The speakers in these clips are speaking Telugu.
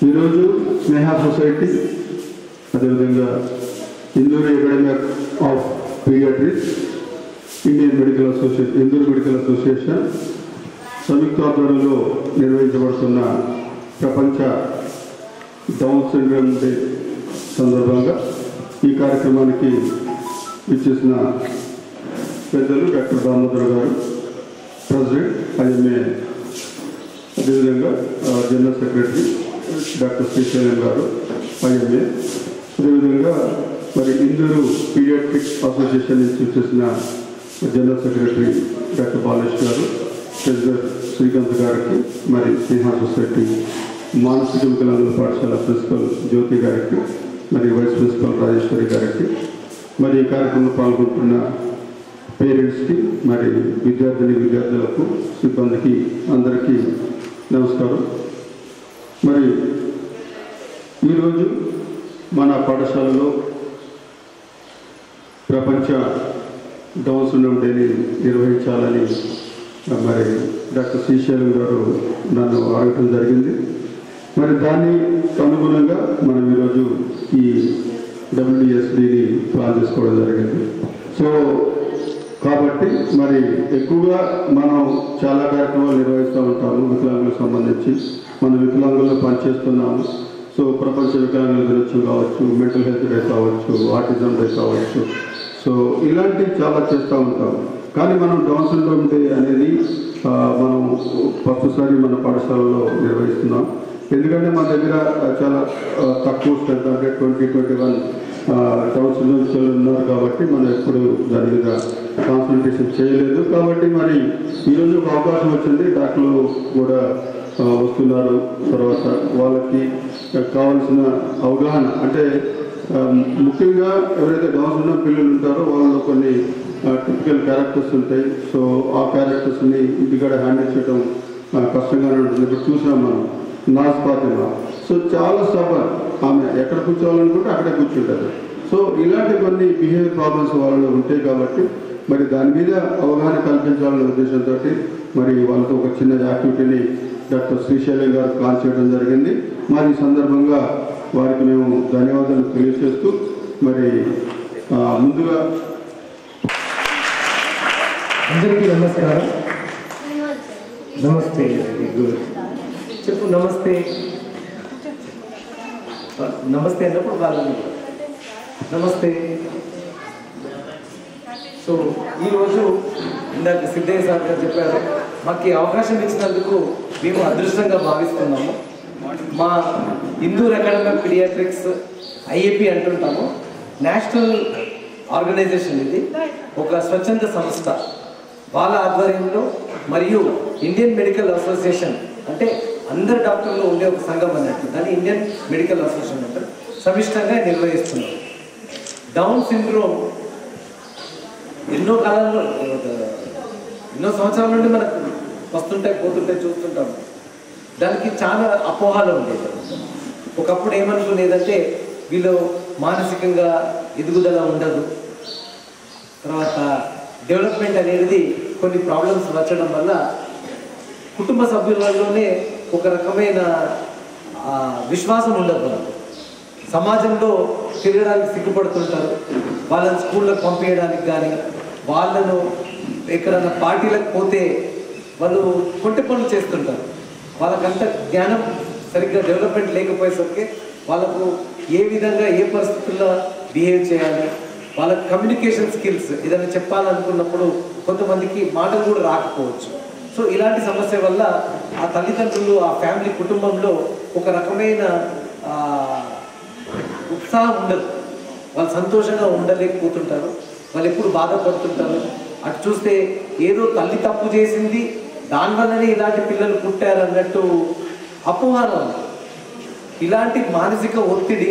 ఈరోజు స్నేహ సొసైటీ అదేవిధంగా Indur academy of paediatrics Indian medical association Indur medical association సంయుక్త ఆధ్వర్యంలో నిర్వహించబడుతున్న ప్రపంచ డౌన్ సిండ్రోమ్ డే సందర్భంగా ఈ కార్యక్రమానికి ఇచ్చేసిన పెద్దలు డాక్టర్ దామోదర్ గారు ప్రెసిడెంట్ ఐఎంఏ, అదేవిధంగా జనరల్ సెక్రటరీ డాక్టర్ శ్రీశైలం గారు ఐఎంఏ, అదేవిధంగా మరి ఇందూరు పీడియాట్రిక్స్ అసోసియేషన్ నుంచి చేసిన జనరల్ సెక్రటరీ డాక్టర్ బాలేష్ గారు, ప్రెసిడెంట్ శ్రీకాంత్ గారికి, మరి స్నేహ సొసైటీ మానసిక వికలాంగుల పాఠశాల ప్రిన్సిపల్ జ్యోతి గారికి, మరి వైస్ ప్రిన్సిపల్ రాజేశ్వరి గారికి, మరి ఈ కార్యక్రమంలో పాల్గొంటున్న పేరెంట్స్కి, మరి విద్యార్థులకు, సిబ్బందికి అందరికీ నమస్కారం. మరి ఈరోజు మన పాఠశాలలో ప్రపంచ డౌన్ సిండ్రోమ్ డేని నిర్వహించాలని మరి డాక్టర్ శ్రీశైలం గారు నన్ను అడగటం జరిగింది. మరి దాన్ని అనుగుణంగా మనం ఈరోజు ఈ WDSDని ప్లాన్ చేసుకోవడం జరిగింది. సో కాబట్టి మరి ఎక్కువగా మనం చాలా కార్యక్రమాలు నిర్వహిస్తూ ఉంటాము వికలాంగులకు సంబంధించి. మనం వికలాంగుల్లో పనిచేస్తున్నాము. సో ప్రపంచ వికలాంగుల దినోత్సవం కావచ్చు, మెంటల్ హెల్త్ డే కావచ్చు, ఆటిజం డే కావచ్చు, సో ఇలాంటివి చాలా చేస్తూ ఉంటాం. కానీ మనం డౌన్ సిండ్రోమ్ డే అనేది మనం ఫస్ట్సారి మన పాఠశాలలో నిర్వహిస్తున్నాం. ఎందుకంటే మన దగ్గర చాలా తక్కువ స్ట్రెంత్, అంటే 20-21 డౌన్ సిండ్రోమ్ పిల్లలు ఉన్నారు కాబట్టి మనం ఎప్పుడు దాని మీద కాన్సన్ట్రేషన్ చేయలేదు. కాబట్టి మరి ఈరోజు ఒక అవకాశం వచ్చింది, డాక్టర్లు కూడా వస్తున్నారు. తర్వాత వాళ్ళకి కావాల్సిన అవగాహన, అంటే ముఖ్యంగా ఎవరైతే డౌన్ సిండ్రోమ్ పిల్లలు ఉంటారో వాళ్ళలో కొన్ని టిపికల్ క్యారెక్టర్స్ ఉంటాయి. సో ఆ క్యారెక్టర్స్ని ఇంటికాడ హ్యాండిల్ చేయడం కష్టంగానే ఉంటుంది. ఇప్పుడు చూసాం మనం నాజ్ ఫాతిమా, సో చాలా సఫర్, ఆమె ఎక్కడ కూర్చోవాలనుకుంటే అక్కడే కూర్చుంటారు. సో ఇలాంటి కొన్ని బిహేవియర్ ప్రాబ్లమ్స్ వాళ్ళలో ఉంటాయి. కాబట్టి మరి దాని మీద అవగాహన కల్పించాలనే ఉద్దేశంతో మరి వాళ్ళతో ఒక చిన్న యాక్టివిటీని డాక్టర్ శ్రీశైలం గారు ప్లాన్ చేయడం జరిగింది. మరి ఈ సందర్భంగా వారికి మేము ధన్యవాదాలు తెలియజేస్తూ మరి ముందుగా అందరికీ నమస్కారం. నమస్తే చెప్పు. నమస్తే నమస్తే అన్నప్పుడు వాళ్ళని నమస్తే. సో ఈరోజు ఇందాక సిద్ధయ్య సార్ గారు చెప్పారు, మాకు ఈ అవకాశం ఇచ్చినందుకు మేము అదృష్టంగా భావిస్తున్నాము. మా Indur academy of paediatrics IAP అంటుంటాము, నేషనల్ ఆర్గనైజేషన్. ఇది ఒక స్వచ్ఛంద సంస్థ, వాళ్ళ ఆధ్వర్యంలో మరియు ఇండియన్ మెడికల్ అసోసియేషన్, అంటే అందరు డాక్టర్లు ఉండే ఒక సంఘం అన్నట్టు, దాన్ని ఇండియన్ మెడికల్ అసోసియేషన్ అంటారు, సమిష్టంగా నిర్వహిస్తున్నారు. డౌన్ సిండ్రోమ్ ఎన్నో కాలంలో, ఎన్నో సంవత్సరాల నుండి మనకు వస్తుంటాయి, పోతుంటాయి, చూస్తుంటాము. దానికి చాలా అపోహలు ఉండేది. ఒకప్పుడు ఏమనుకునేదంటే వీళ్ళు మానసికంగా ఎదుగుదల ఉండదు, తర్వాత డెవలప్మెంట్ అనేది కొన్ని ప్రాబ్లమ్స్ వచ్చడం వల్ల కుటుంబ సభ్యులలోనే ఒక రకమైన విశ్వాసం ఉండదు. సమాజంలో తిరగడానికి సిగ్గుపడుతుంటారు. వాళ్ళని స్కూళ్ళకు పంపించడానికి కానీ, వాళ్ళను ఎక్కడన్నా పార్టీలకు పోతే వాళ్ళు కొంటె పనులు చేస్తుంటారు. వాళ్ళకంత జ్ఞానం సరిగ్గా డెవలప్మెంట్ లేకపోయేసరికి వాళ్ళకు ఏ విధంగా ఏ పరిస్థితుల్లో బిహేవ్ చేయాలి, వాళ్ళ కమ్యూనికేషన్ స్కిల్స్ ఏదైనా చెప్పాలనుకున్నప్పుడు కొంతమందికి మాటలు కూడా రాకపోవచ్చు. సో ఇలాంటి సమస్య వల్ల ఆ తల్లిదండ్రులు, ఆ ఫ్యామిలీ కుటుంబంలో ఒక రకమైన ఉత్సాహం ఉండదు. వాళ్ళు సంతోషంగా ఉండలేకపోతుంటారు, వాళ్ళు ఎప్పుడు బాధపడుతుంటారు. అటు చూస్తే ఏదో తల్లి తప్పు చేసింది, దానివల్లనే ఇలాంటి పిల్లలు పుట్టారు అన్నట్టు అపోహలు. ఇలాంటి మానసిక ఒత్తిడి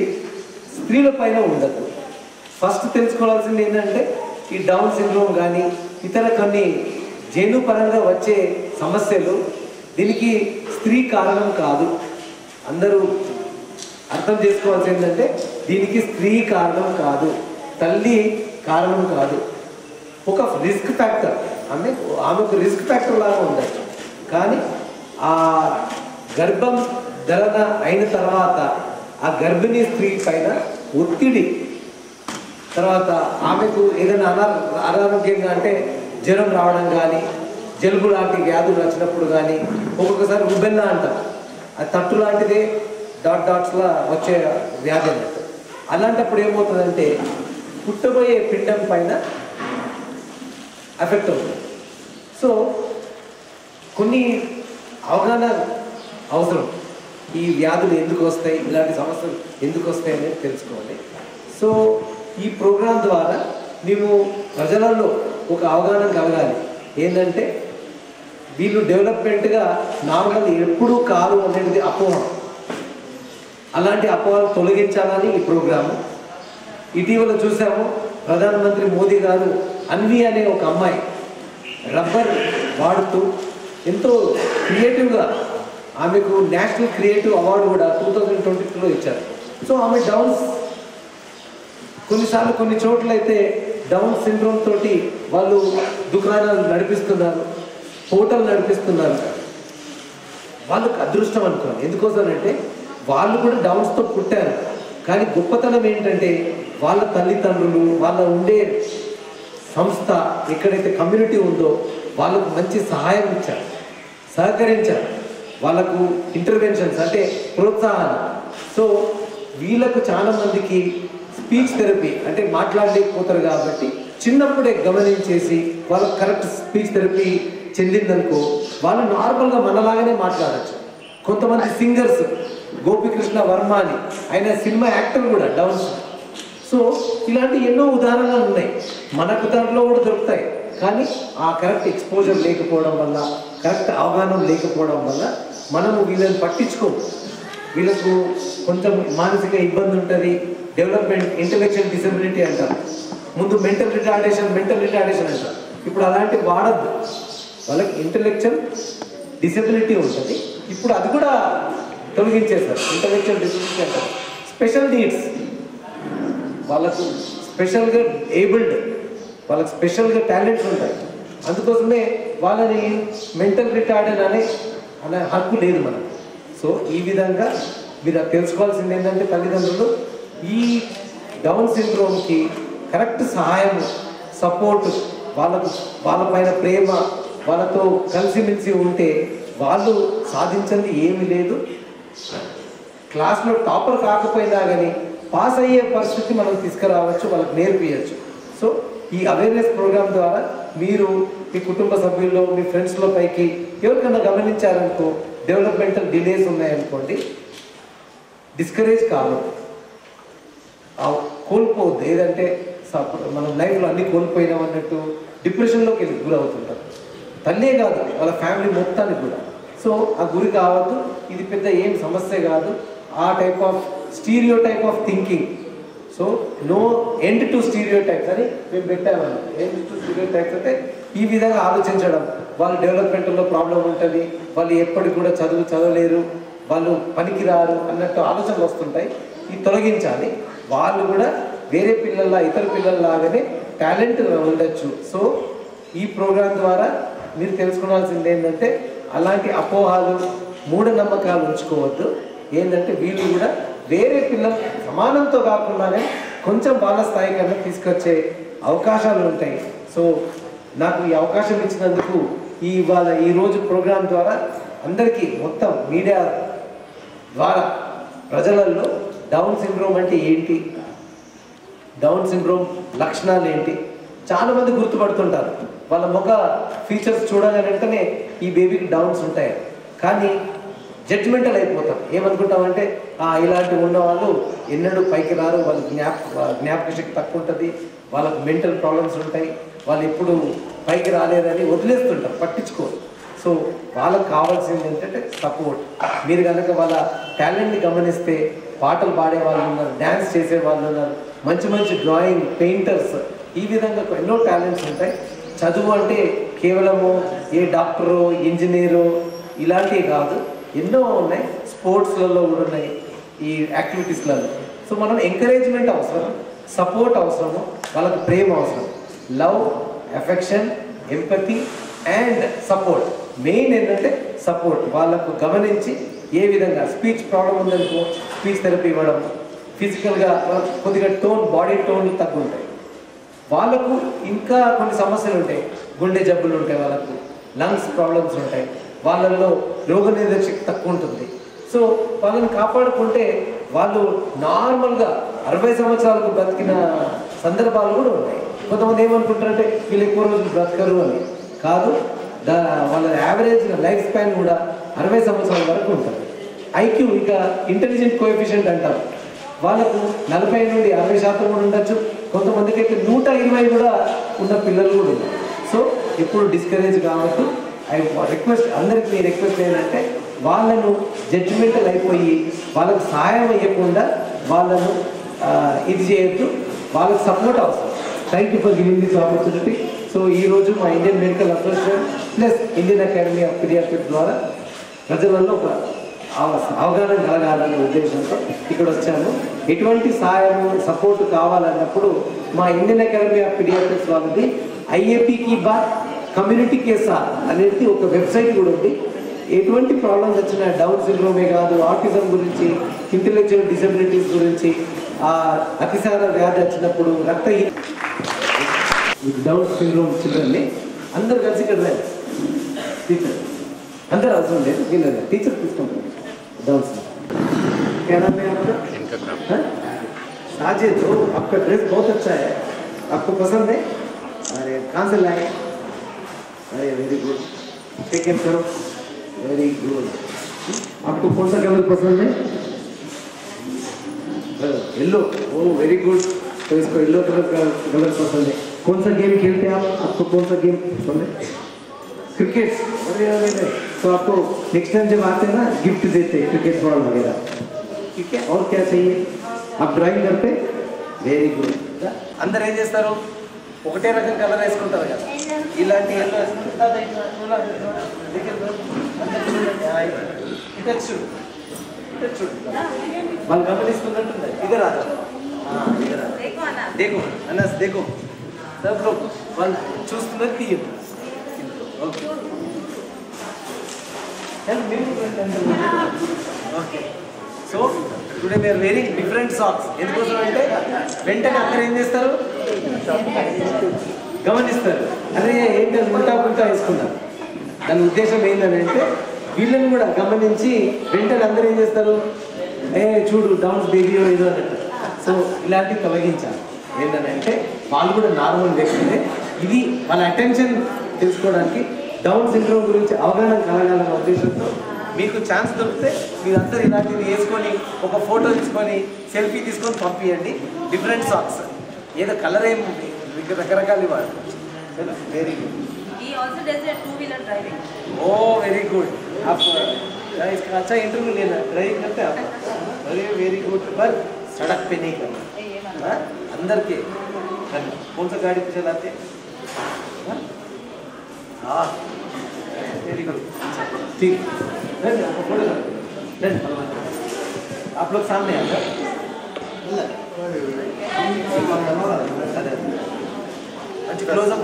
స్త్రీల పైన ఉండదు. ఫస్ట్ తెలుసుకోవాల్సింది ఏంటంటే ఈ డౌన్ సిండ్రోమ్ కానీ ఇతర కొన్ని జన్యుపరంగా వచ్చే సమస్యలు, దీనికి స్త్రీ కారణం కాదు. అందరూ అర్థం చేసుకోవాల్సింది ఏంటంటే దీనికి స్త్రీ కారణం కాదు, తల్లి కారణం కాదు. ఒక రిస్క్ ఫ్యాక్టర్, అంటే ఆమె ఒక రిస్క్ ఫ్యాక్టర్ లాగా ఉండొచ్చు. కానీ ఆ గర్భం ధరణ అయిన తర్వాత ఆ గర్భిణీ స్త్రీ పైన ఒత్తిడి, తర్వాత ఆమెకు ఏదైనా అనారోగ్యంగా అంటే జ్వరం రావడం కానీ, జలుబు లాంటి వ్యాధులు వచ్చినప్పుడు కానీ, ఒక్కొక్కసారి రుబెల్లా అంటాం, అది తట్టు లాంటిదే డాట్స్లా వచ్చే వ్యాధి అన్నట్టు. అలాంటప్పుడు ఏమవుతుందంటే పుట్టబోయే పిండం పైన ఎఫెక్ట్ అవుతుంది. సో కొన్ని అవగాహన అవసరం. ఈ వ్యాధులు ఎందుకు వస్తాయి, ఇలాంటి సమస్యలు ఎందుకు వస్తాయి అనేది తెలుసుకోవాలి. సో ఈ ప్రోగ్రాం ద్వారా మేము ప్రజలలో ఒక అవగాహన కలగాలి. ఏంటంటే వీళ్ళు డెవలప్మెంట్గా నార్మల్ ఎప్పుడూ కారు అనేది అపోహ. అలాంటి అపోహలు తొలగించాలని ఈ ప్రోగ్రాము. ఇటీవల చూసాము, ప్రధానమంత్రి మోదీ గారు అన్వి అనే ఒక అమ్మాయి రబ్బర్ వాడుతూ ఎంతో క్రియేటివ్గా, ఆమెకు నేషనల్ క్రియేటివ్ అవార్డు కూడా 2022లో ఇచ్చారు. సో ఆమె డౌన్స్, కొన్నిసార్లు కొన్ని చోట్ల అయితే డౌన్ సిండ్రోమ్ తోటి వాళ్ళు దుకాణాలు నడిపిస్తున్నారు, హోటల్ నడిపిస్తున్నారు. వాళ్ళకి అదృష్టం అనుకోవాలి. ఎందుకోసమంటే వాళ్ళు కూడా డౌన్స్తో పుట్టారు. కానీ గొప్పతనం ఏంటంటే వాళ్ళ తల్లిదండ్రులు, వాళ్ళ ఉండే సంస్థ, ఎక్కడైతే కమ్యూనిటీ ఉందో వాళ్ళకు మంచి సహాయం ఇచ్చారు, సహకరించారు, వాళ్ళకు ఇంటర్వెన్షన్స్ అంటే ప్రోత్సాహాలు. సో వీళ్ళకు చాలా మందికి స్పీచ్ థెరపీ అంటే మాట్లాడలేకపోతారు కాబట్టి చిన్నప్పుడే గమనించేసి వాళ్ళకు కరెక్ట్ స్పీచ్ థెరపీ చెందిందనుకో వాళ్ళు నార్మల్గా మనలాగానే మాట్లాడచ్చు. కొంతమంది సింగర్స్, గోపికృష్ణ వర్మ అని ఆయన సినిమా యాక్టర్ కూడా డౌన్స్. సో ఇలాంటి ఎన్నో ఉదాహరణలు ఉన్నాయి, మనకు దాంట్లో కూడా దొరుకుతాయి. కానీ ఆ కరెక్ట్ ఎక్స్పోజర్ లేకపోవడం వల్ల, కరెక్ట్ అవగాహన లేకపోవడం వల్ల మనము వీళ్ళని పట్టించుకోము. వీళ్ళకు కొంచెం మానసిక ఇబ్బంది ఉంటుంది, డెవలప్మెంట్ ఇంటెలెక్చువల్ డిసెబిలిటీ అంటారు. ముందు మెంటల్ రిటార్డేషన్ అంటారు. ఇప్పుడు అలాంటివి వాడద్దు. వాళ్ళకి ఇంటెలెక్చువల్ డిసెబిలిటీ ఉంటుంది, ఇప్పుడు అది కూడా తొలగించేస్తారు. ఇంటెలెక్చువల్ డిసెబిలిటీ అంటారు. స్పెషల్ నీడ్స్, వాళ్ళకు స్పెషల్గా ఏబుల్డ్, వాళ్ళకి స్పెషల్గా టాలెంట్స్ ఉంటాయి. అందుకోసమే వాళ్ళని మెంటల్ రిటార్డెడ్ అనే హక్కు లేదు మనకు. సో ఈ విధంగా మీరు తెలుసుకోవాల్సింది ఏంటంటే తల్లిదండ్రులు ఈ డౌన్ సిండ్రోమ్కి కరెక్ట్ సహాయం, సపోర్ట్, వాళ్ళపైన ప్రేమ, వాళ్ళతో కలిసిమెలిసి ఉంటే వాళ్ళు సాధించింది ఏమీ లేదు. క్లాస్లో టాపర్ కాకపోయినా కానీ పాస్ అయ్యే పరిస్థితి మనం తీసుకురావచ్చు, వాళ్ళకి నేర్పించచ్చు. సో ఈ అవేర్నెస్ ప్రోగ్రామ్ ద్వారా మీరు మీ కుటుంబ సభ్యుల్లో, మీ ఫ్రెండ్స్లో పైకి ఎవరికైనా గమనించారనుకో డెవలప్మెంటల్ డిలేస్ ఉన్నాయనుకోండి, డిస్కరేజ్ కాదు, కోల్పోవద్దు. ఏదంటే మనం లైఫ్లో అన్నీ కోల్పోయినాం అన్నట్టు డిప్రెషన్లోకి వెళ్ళి గురవుతుంటారు. తల్లే కాదు, వాళ్ళ ఫ్యామిలీ మొత్తానికి కూడా. సో ఆ గురి కావద్దు. ఇది పెద్ద ఏం సమస్య కాదు. ఆ type of stereotype of thinking. So no end to stereotypes అని మేము పెట్టామని. ఎండ్ టు స్టీరియో టైప్స్ అంటే ఈ విధంగా ఆలోచించడం, వాళ్ళు డెవలప్మెంట్లో ప్రాబ్లం ఉంటుంది, వాళ్ళు ఎప్పటికి కూడా చదవలేరు, వాళ్ళు పనికిరారు అన్నట్టు ఆలోచనలు వస్తుంటాయి. ఇది తొలగించాలి. వాళ్ళు కూడా వేరే పిల్లల్లా, ఇతర పిల్లల్లాగానే టాలెంట్ ఉండొచ్చు. సో ఈ ప్రోగ్రాం ద్వారా మీరు తెలుసుకోవాల్సింది ఏంటంటే అలాంటి అపోహాలు, మూఢనమ్మకాలు ఉంచుకోవద్దు. ఏంటంటే వీళ్ళు కూడా వేరే పిల్లలు సమానంతో కాకుండానే కొంచెం వాళ్ళ స్థాయి కన్నా తీసుకొచ్చే అవకాశాలు ఉంటాయి. సో నాకు ఈ అవకాశం ఇచ్చినందుకు ఈరోజు ప్రోగ్రాం ద్వారా అందరికీ, మొత్తం మీడియా ద్వారా ప్రజలలో డౌన్ సిండ్రోమ్ అంటే ఏంటి, డౌన్ సిండ్రోమ్ లక్షణాలు ఏంటి చాలామంది గుర్తుపడుతుంటారు. వాళ్ళ ముఖ ఫీచర్స్ చూడగానే వెంటనే ఈ బేబీకి డౌన్స్ ఉంటాయి. కానీ జడ్జిమెంటల్ అయిపోతాం. ఏమనుకుంటామంటే ఇలాంటివి ఉన్న వాళ్ళు ఎన్నడూ పైకి రారు, వాళ్ళకి జ్ఞాపక శక్తి తక్కువ ఉంటుంది, వాళ్ళకు మెంటల్ ప్రాబ్లమ్స్ ఉంటాయి, వాళ్ళు ఎప్పుడు పైకి రాలేదని వదిలేస్తుంటారు, పట్టించుకోరు. సో వాళ్ళకి కావాల్సింది ఏంటంటే సపోర్ట్. మీరు కనుక వాళ్ళ టాలెంట్ని గమనిస్తే పాటలు పాడే వాళ్ళు ఉన్నారు, డ్యాన్స్ చేసే వాళ్ళు ఉన్నారు, మంచి మంచి డ్రాయింగ్, పెయింటర్స్, ఈ విధంగా ఎన్నో టాలెంట్స్ ఉంటాయి. చదువు అంటే కేవలము ఏ డాక్టరు, ఇంజనీరు ఇలాంటివి కాదు, ఎన్నో ఉన్నాయి. స్పోర్ట్స్లలో కూడా ఉన్నాయి, ఈ యాక్టివిటీస్లలో. సో మనం ఎంకరేజ్మెంట్ అవసరం, సపోర్ట్ అవసరము, వాళ్ళకి ప్రేమ అవసరం. Love, affection, empathy and support. Main ఏంటంటే సపోర్ట్. వాళ్ళకు గమనించి ఏ విధంగా స్పీచ్ ప్రాబ్లం ఉందనుకో స్పీచ్ థెరపీ ఇవ్వడం, ఫిజికల్గా కొద్దిగా బాడీ టోన్ తగ్గుంటాయి. వాళ్ళకు ఇంకా కొన్ని సమస్యలు ఉంటాయి, గుండె జబ్బులు ఉంటాయి, వాళ్ళకు లంగ్స్ ప్రాబ్లమ్స్ ఉంటాయి, వాళ్ళల్లో రోగనిరోధక శక్తి తక్కువ ఉంటుంది. సో వాళ్ళని కాపాడుకుంటే వాళ్ళు నార్మల్గా 60 సంవత్సరాలకు బ్రతికిన సందర్భాలు కూడా ఉన్నాయి. కొంతమంది ఏమనుకుంటారంటే వీళ్ళు ఎక్కువ రోజులు బ్రతకరు అని. కాదు, వాళ్ళ యావరేజ్ లైఫ్ స్పాన్ కూడా 60 సంవత్సరాల వరకు ఉంటుంది. ఐక్యూ ఇక ఇంటెలిజెంట్ కోఎఫిషియంట్ అంటారు, వాళ్ళకు 40 నుండి 60% కూడా ఉండొచ్చు. కొంతమందికి అయితే 120 కూడా ఉన్న పిల్లలు కూడా ఉన్నారు. సో ఎప్పుడు డిస్కరేజ్ కావద్దు. రిక్వెస్ట్ అందరికీ రిక్వెస్ట్ ఏంటంటే వాళ్ళను జడ్జిమెంటల్ అయిపోయి వాళ్ళకు సహాయం అయ్యకుండా వాళ్ళను ఇది చేయొద్దు, వాళ్ళకి సపోర్ట్ అవసరం. Thank you for giving this opportunity. So ఈరోజు మా Indian medical association plus Indian Academy of Pediatrics ద్వారా ప్రజలలో ఒక అవగాహన కలగాలనే ఉద్దేశంతో ఇక్కడ వచ్చాము. ఎటువంటి సహాయము సపోర్ట్ కావాలన్నప్పుడు మా ఇండియన్ అకాడమీ ఆఫ్ పీడియాట్రిక్స్ వాళ్ళది ఐఏపీకి బాత్ కమ్యూనిటీ కేసా అనేది ఒక వెబ్సైట్ కూడా ఉంది. ఎటువంటి ప్రాబ్లమ్స్ వచ్చినా, డౌన్ సిండ్రోమే కాదు, ఆటిజం గురించి, ఇంటెలెక్చువల్ డిసబిలిటీస్ గురించి, అతిసార వ్యాధి వచ్చినప్పుడు, డౌన్ సిండ్రోమ్ చిల్డ్రన్ని అందరు కలిసి ఇక్కడ రండి. టీచర్ అందరు అవసరం లేదు, వీళ్ళు టీచర్ తీసుకుంటారు. डांस क्या नाम है आपका? साजिद, आपका ड्रेस बहुत अच्छा है, आपको पसंद है? अरे कहाँ से लाए? अरे वेरी गुड, टेक केयर करो, वेरी गुड. आपको कौन सा कलर पसंद है? येलो. ओ वेरी गुड, तो इसको येलो कलर पसंद है. कौन सा गेम खेलते हैं आप? आपको कौन सा गेम पसंद है? क्रिकेट. अरे अरे, तो आपको नेक्स्ट टाइम जब आते हैं ना गिफ्ट देते हैं, क्रिकेट बॉल वगैरह. ठीक है, और क्या चाहिए? आप ड्राइंग करते? Very good. అందరు ఏం చేస్తారు, ఒకటే రకం కలర్ వేసుకుంటారు కదా, ఇలాంటి వాళ్ళు గమనిస్తున్నట్టుంది. ఇదే రాదు, దేకో అన్నస్ దేకో సబ్ లోగ్ వాళ్ళు చూస్తున్నారు, తీయదు. Okay, okay. So today we are wearing different socks. ఎందుకోసం అంటే వెంటనే అందరూ ఏం చేస్తారు, గమనిస్తారు, అరే ఏంటి ఉల్టా పుల్టా వేసుకున్నారు. దాని ఉద్దేశం ఏంటంటే వీళ్ళని కూడా గమనించి వెంటనే అందరూ ఏం చేస్తారు, చూడు డౌన్స్ బేబీ ఏదో అన్నట్టు. సో ఇలాంటివి తొలగించాలి. ఏంటంటే వాళ్ళు కూడా నార్మల్ వ్యక్తులే. ఇది వాళ్ళ అటెన్షన్ తెలుసుకోవడానికి, డౌన్ సిండ్రోమ్ గురించి అవగాహన కలగాలన్న ఉద్దేశంతో మీకు ఛాన్స్ దొరికితే మీరందరూ ఇలాంటివి వేసుకొని ఒక ఫోటో తీసుకొని సెల్ఫీ తీసుకొని పంపించండి. డిఫరెంట్ సాక్స్, ఏదో కలర్ ఏం రకరకాలు ఇవ్వాలి. Very good. Oh very good. इसका अच्छा इंटरव्यू लेना, ड्राइविंग करते आप? अरे वेरी गुड. पर सड़क पे नहीं करना, अंदर के. कौन सा गाड़ी पे चलाते हैं? हाँ वेरी गुड. ठीक है, आप लोग सामने आ जाओ. क्लोजअप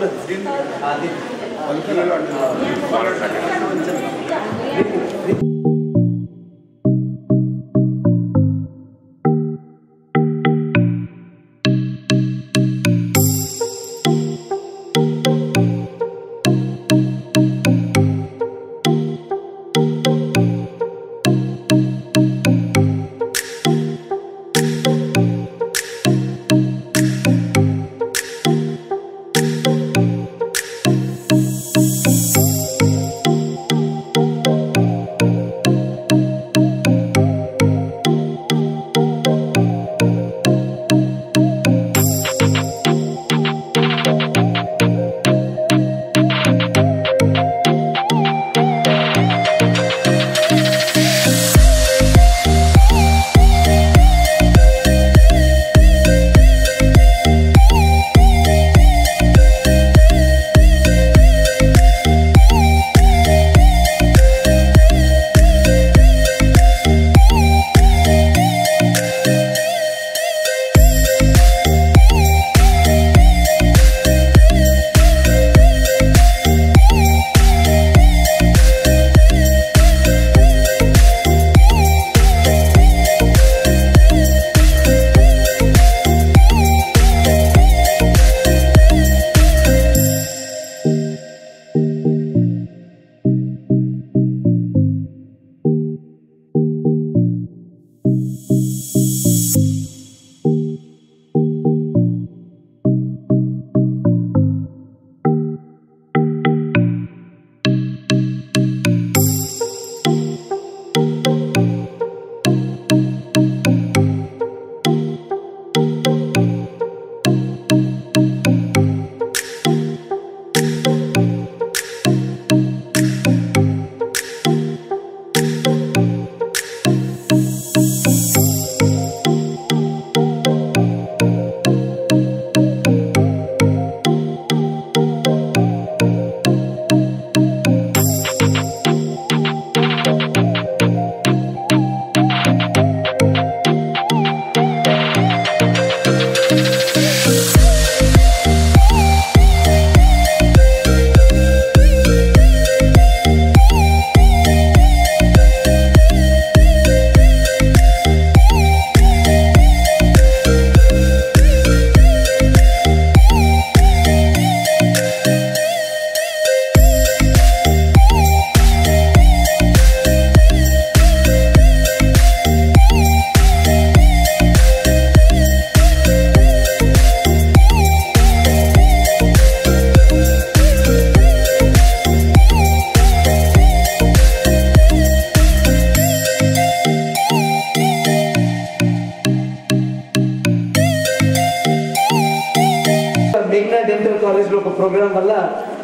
ప్రోగ్రాం వల్ల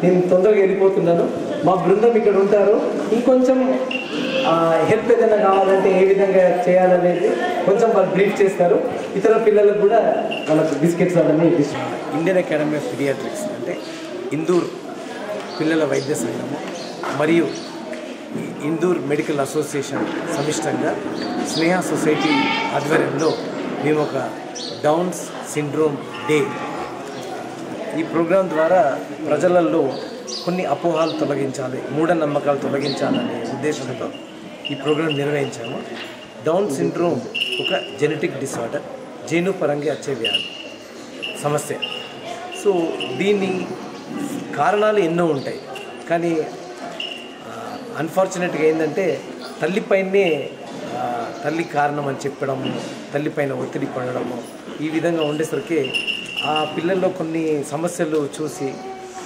నేను తొందరగా వెళ్ళిపోతున్నాను. మా బృందం ఇక్కడ ఉంటారు. ఇంకొంచెం హెల్ప్ ఏదైనా కావాలంటే ఏ విధంగా చేయాలనేది కొంచెం వాళ్ళు బ్రీఫ్ చేస్తారు. ఇతర పిల్లలకు కూడా వాళ్ళకు బిస్కెట్స్ అవన్నీ ఇస్తున్నారు. ఇండియన్ అకాడమీ ఆఫ్ పీడియాట్రిక్స్ అంటే ఇందూర్ పిల్లల వైద్య సంఘము మరియు ఇందూర్ మెడికల్ అసోసియేషన్ సమిష్టంగా స్నేహ సొసైటీ ఆధ్వర్యంలో మేము ఒక డౌన్స్ సిండ్రోమ్ డే, ఈ ప్రోగ్రాం ద్వారా ప్రజలలో కొన్ని అపోహలు తొలగించాలి, మూఢనమ్మకాలు తొలగించాలనే ఉద్దేశంతో ఈ ప్రోగ్రాం నిర్వహించాము. డౌన్ సిండ్రోమ్ ఒక జెనెటిక్ డిసార్డర్, జన్యుపరంగా వచ్చే వ్యాధి సమస్య. సో దీని కారణాలు ఎన్నో ఉంటాయి, కానీ అన్ఫార్చునేట్గా ఏంటంటే తల్లిపైనే తల్లి కారణం అని చెప్పడము, తల్లిపైన ఒత్తిడి పడడము, ఈ విధంగా ఉండేసరికి ఆ పిల్లల్లో కొన్ని సమస్యలు చూసి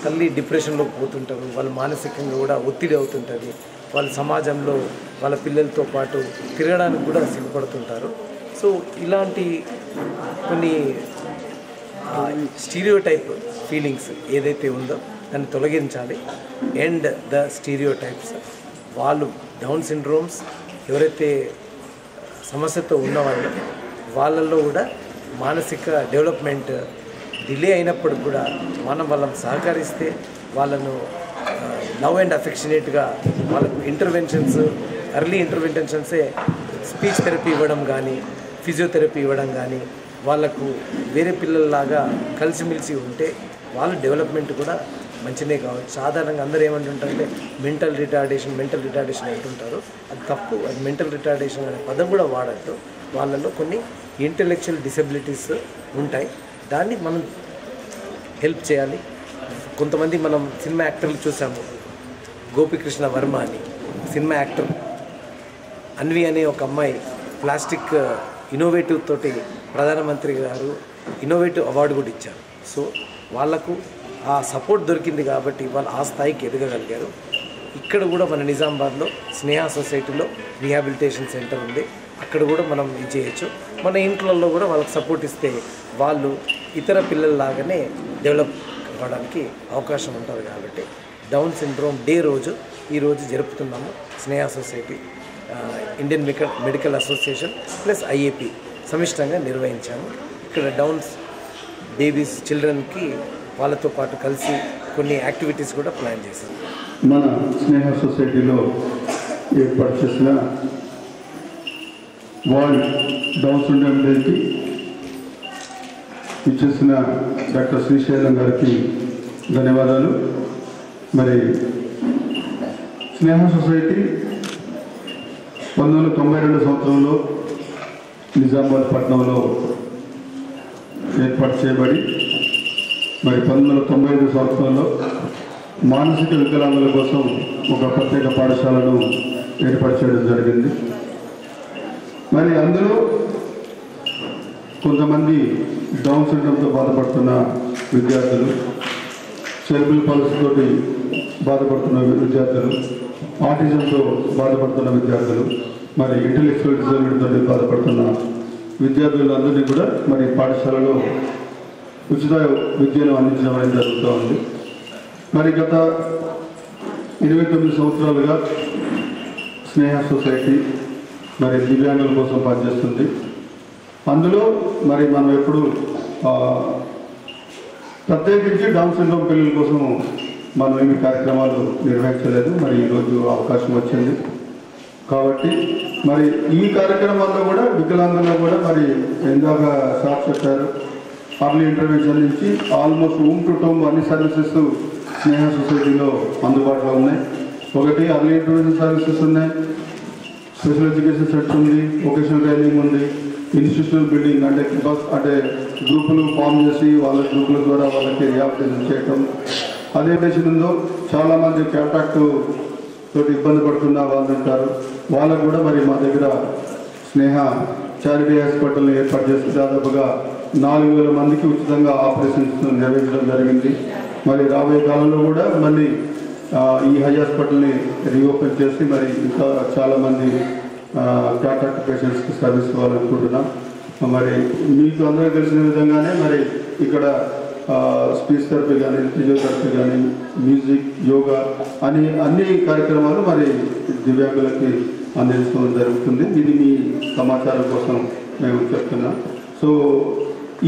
తల్లి డిప్రెషన్లోకి పోతుంటారు. వాళ్ళు మానసికంగా కూడా ఒత్తిడి అవుతుంటుంది. వాళ్ళ సమాజంలో వాళ్ళ పిల్లలతో పాటు తిరగడానికి కూడా సిగ్గుపడుతుంటారు. సో ఇలాంటి కొన్ని స్టీరియోటైప్ ఫీలింగ్స్ ఏదైతే ఉందో దాన్ని తొలగించాలి. అండ్ ద స్టీరియోటైప్స్, వాళ్ళు డౌన్ సిండ్రోమ్స్ ఎవరైతే సమస్యతో ఉన్నవాళ్ళు వాళ్ళల్లో కూడా మానసిక డెవలప్మెంట్ డిలే అయినప్పుడు కూడా మనం వాళ్ళని సహకరిస్తే వాళ్ళను లవ్ అండ్ అఫెక్షనేట్గా వాళ్ళకు ఇంటర్వెన్షన్స్, ఎర్లీ ఇంటర్వెన్షన్సే స్పీచ్ థెరపీ ఇవ్వడం కానీ, ఫిజియోథెరపీ ఇవ్వడం కానీ, వాళ్ళకు వేరే పిల్లల్లాగా కలిసిమెలిసి ఉంటే వాళ్ళ డెవలప్మెంట్ కూడా మంచినే కావచ్చు. సాధారణంగా అందరూ ఏమంటుంటారంటే మెంటల్ రిటార్డేషన్ అంటుంటారు. అది తప్పు. అది మెంటల్ రిటార్డేషన్ అనే పదం కూడా వాడద్దు. వాళ్ళలో కొన్ని ఇంటెలెక్చువల్ డిసెబిలిటీస్ ఉంటాయి, దాన్ని మనం హెల్ప్ చేయాలి. కొంతమంది మనం సినిమా యాక్టర్లు చూసాము. గోపికృష్ణ వర్మ అని సినిమా యాక్టర్, అన్వి అనే ఒక అమ్మాయి ప్లాస్టిక్ ఇన్నోవేటివ్ తోటి ప్రధానమంత్రి గారు ఇన్నోవేటివ్ అవార్డు కూడా ఇచ్చారు. సో వాళ్లకు ఆ సపోర్ట్ దొరికింది కాబట్టి వాళ్ళు ఆ స్థాయికి ఎదగగలిగారు. ఇక్కడ కూడా మన నిజామాబాద్లో స్నేహ సొసైటీలో రీహాబిలిటేషన్ సెంటర్ ఉంది, అక్కడ కూడా మనం ఇది చేయొచ్చు. మన ఇంట్లలో కూడా వాళ్ళకి సపోర్ట్ ఇస్తే వాళ్ళు ఇతర పిల్లల్లాగానే డెవలప్ అవ్వడానికి అవకాశం ఉంటుంది. కాబట్టి డౌన్ సిండ్రోమ్ డే ఈరోజు జరుపుతున్నాము. Sneha society, Indian medical association plus IAP సమిష్టంగా నిర్వహించాము. ఇక్కడ డౌన్స్ బేబీస్ చిల్డ్రన్కి వాళ్ళతో పాటు కలిసి కొన్ని యాక్టివిటీస్ కూడా ప్లాన్ చేశాం. మన స్నేహ సొసైటీలో ఏర్పాటు చేసిన వరల్డ్ డౌన్ సిండ్రోమ్ డేకి ఇచ్చేసిన డాక్టర్ శ్రీశైలం గారికి ధన్యవాదాలు. మరి స్నేహ సొసైటీ 1992 సంవత్సరంలో నిజామాబాద్ పట్టణంలో ఏర్పాటు చేయబడి మరి 1995 సంవత్సరంలో మానసిక వికలాంగుల కోసం ఒక ప్రత్యేక పాఠశాలను ఏర్పాటు చేయడం జరిగింది. మరి అందులో కొంతమంది డౌన్ సిండ్రోమ్తో బాధపడుతున్న విద్యార్థులు, సెర్బుల్ పాలసీతోటి బాధపడుతున్న విద్యార్థులు, ఆటిజంతో బాధపడుతున్న విద్యార్థులు, మరి ఇంటెలెక్చువల్ డిజబిలిటీతో బాధపడుతున్న విద్యార్థులందరినీ కూడా మరి పాఠశాలలో ఉచిత విద్యను అందించడం అనేది జరుగుతూ ఉంది. మరి గత 29 సంవత్సరాలుగా స్నేహ సొసైటీ మరి దివ్యాంగుల కోసం పనిచేస్తుంది. అందులో మరి మనం ఎప్పుడు ప్రత్యేకించి డౌన్ సిండ్రోమ్ పిల్లల కోసం మనం ఏమి కార్యక్రమాలు నిర్వహించలేదు. మరి ఈరోజు అవకాశం వచ్చింది కాబట్టి మరి ఈ కార్యక్రమాల్లో కూడా వికలాంగుల్లో కూడా మరి ఎందాక సార్ చెప్పారు, అర్లీ ఇంటర్వెన్షన్ నుంచి ఆల్మోస్ట్ హోమ్ టు హోమ్ అన్ని సర్వీసెస్ స్నేహ సొసైటీలో అందుబాటులో ఉన్నాయి. ఒకటి అర్లీ ఇంటర్వెన్షన్ సర్వీసెస్ ఉన్నాయి, స్పెషల్ ఎడ్యుకేషన్ సెంటర్ ఉంది, వొకేషనల్ ట్రైనింగ్ ఉంది, ఇన్స్టిట్యూషనల్ బిల్డింగ్ అంటే గ్రూపులు ఫామ్ చేసి వాళ్ళ గ్రూపుల ద్వారా వాళ్ళకి రిహాబిలిటేషన్ చేయటం. అదే పేషెంట్ ఉందో చాలామంది కాంటాక్ట్ తోటి ఇబ్బంది పడుతున్న వాళ్ళు ఉంటారు, వాళ్ళకు కూడా మరి మా దగ్గర స్నేహ చారిటీ హాస్పిటల్ని ఏర్పాటు చేసి దాదాపుగా 4,000 మందికి ఉచితంగా ఆపరేషన్స్ నిర్వహించడం జరిగింది. మరి రాబోయే కాలంలో కూడా మళ్ళీ ఈ హై హాస్పిటల్ని రీఓపెన్ చేసి మరి ఇంకా చాలామంది కాంటాక్ట్ పేషెంట్స్కి సర్వీస్ ఇవ్వాలనుకుంటున్నాం. మరి మీకు అందరూ తెలిసిన విధంగానే మరి ఇక్కడ స్పీచ్ థెరపీ కానీ, ఫిజియోథెరపీ కానీ, మ్యూజిక్, యోగా అని అన్ని కార్యక్రమాలు మరి దివ్యాంగులకి అందించడం జరుగుతుంది. ఇది మీ సమాచారం కోసం మేము చెప్తున్నాం. సో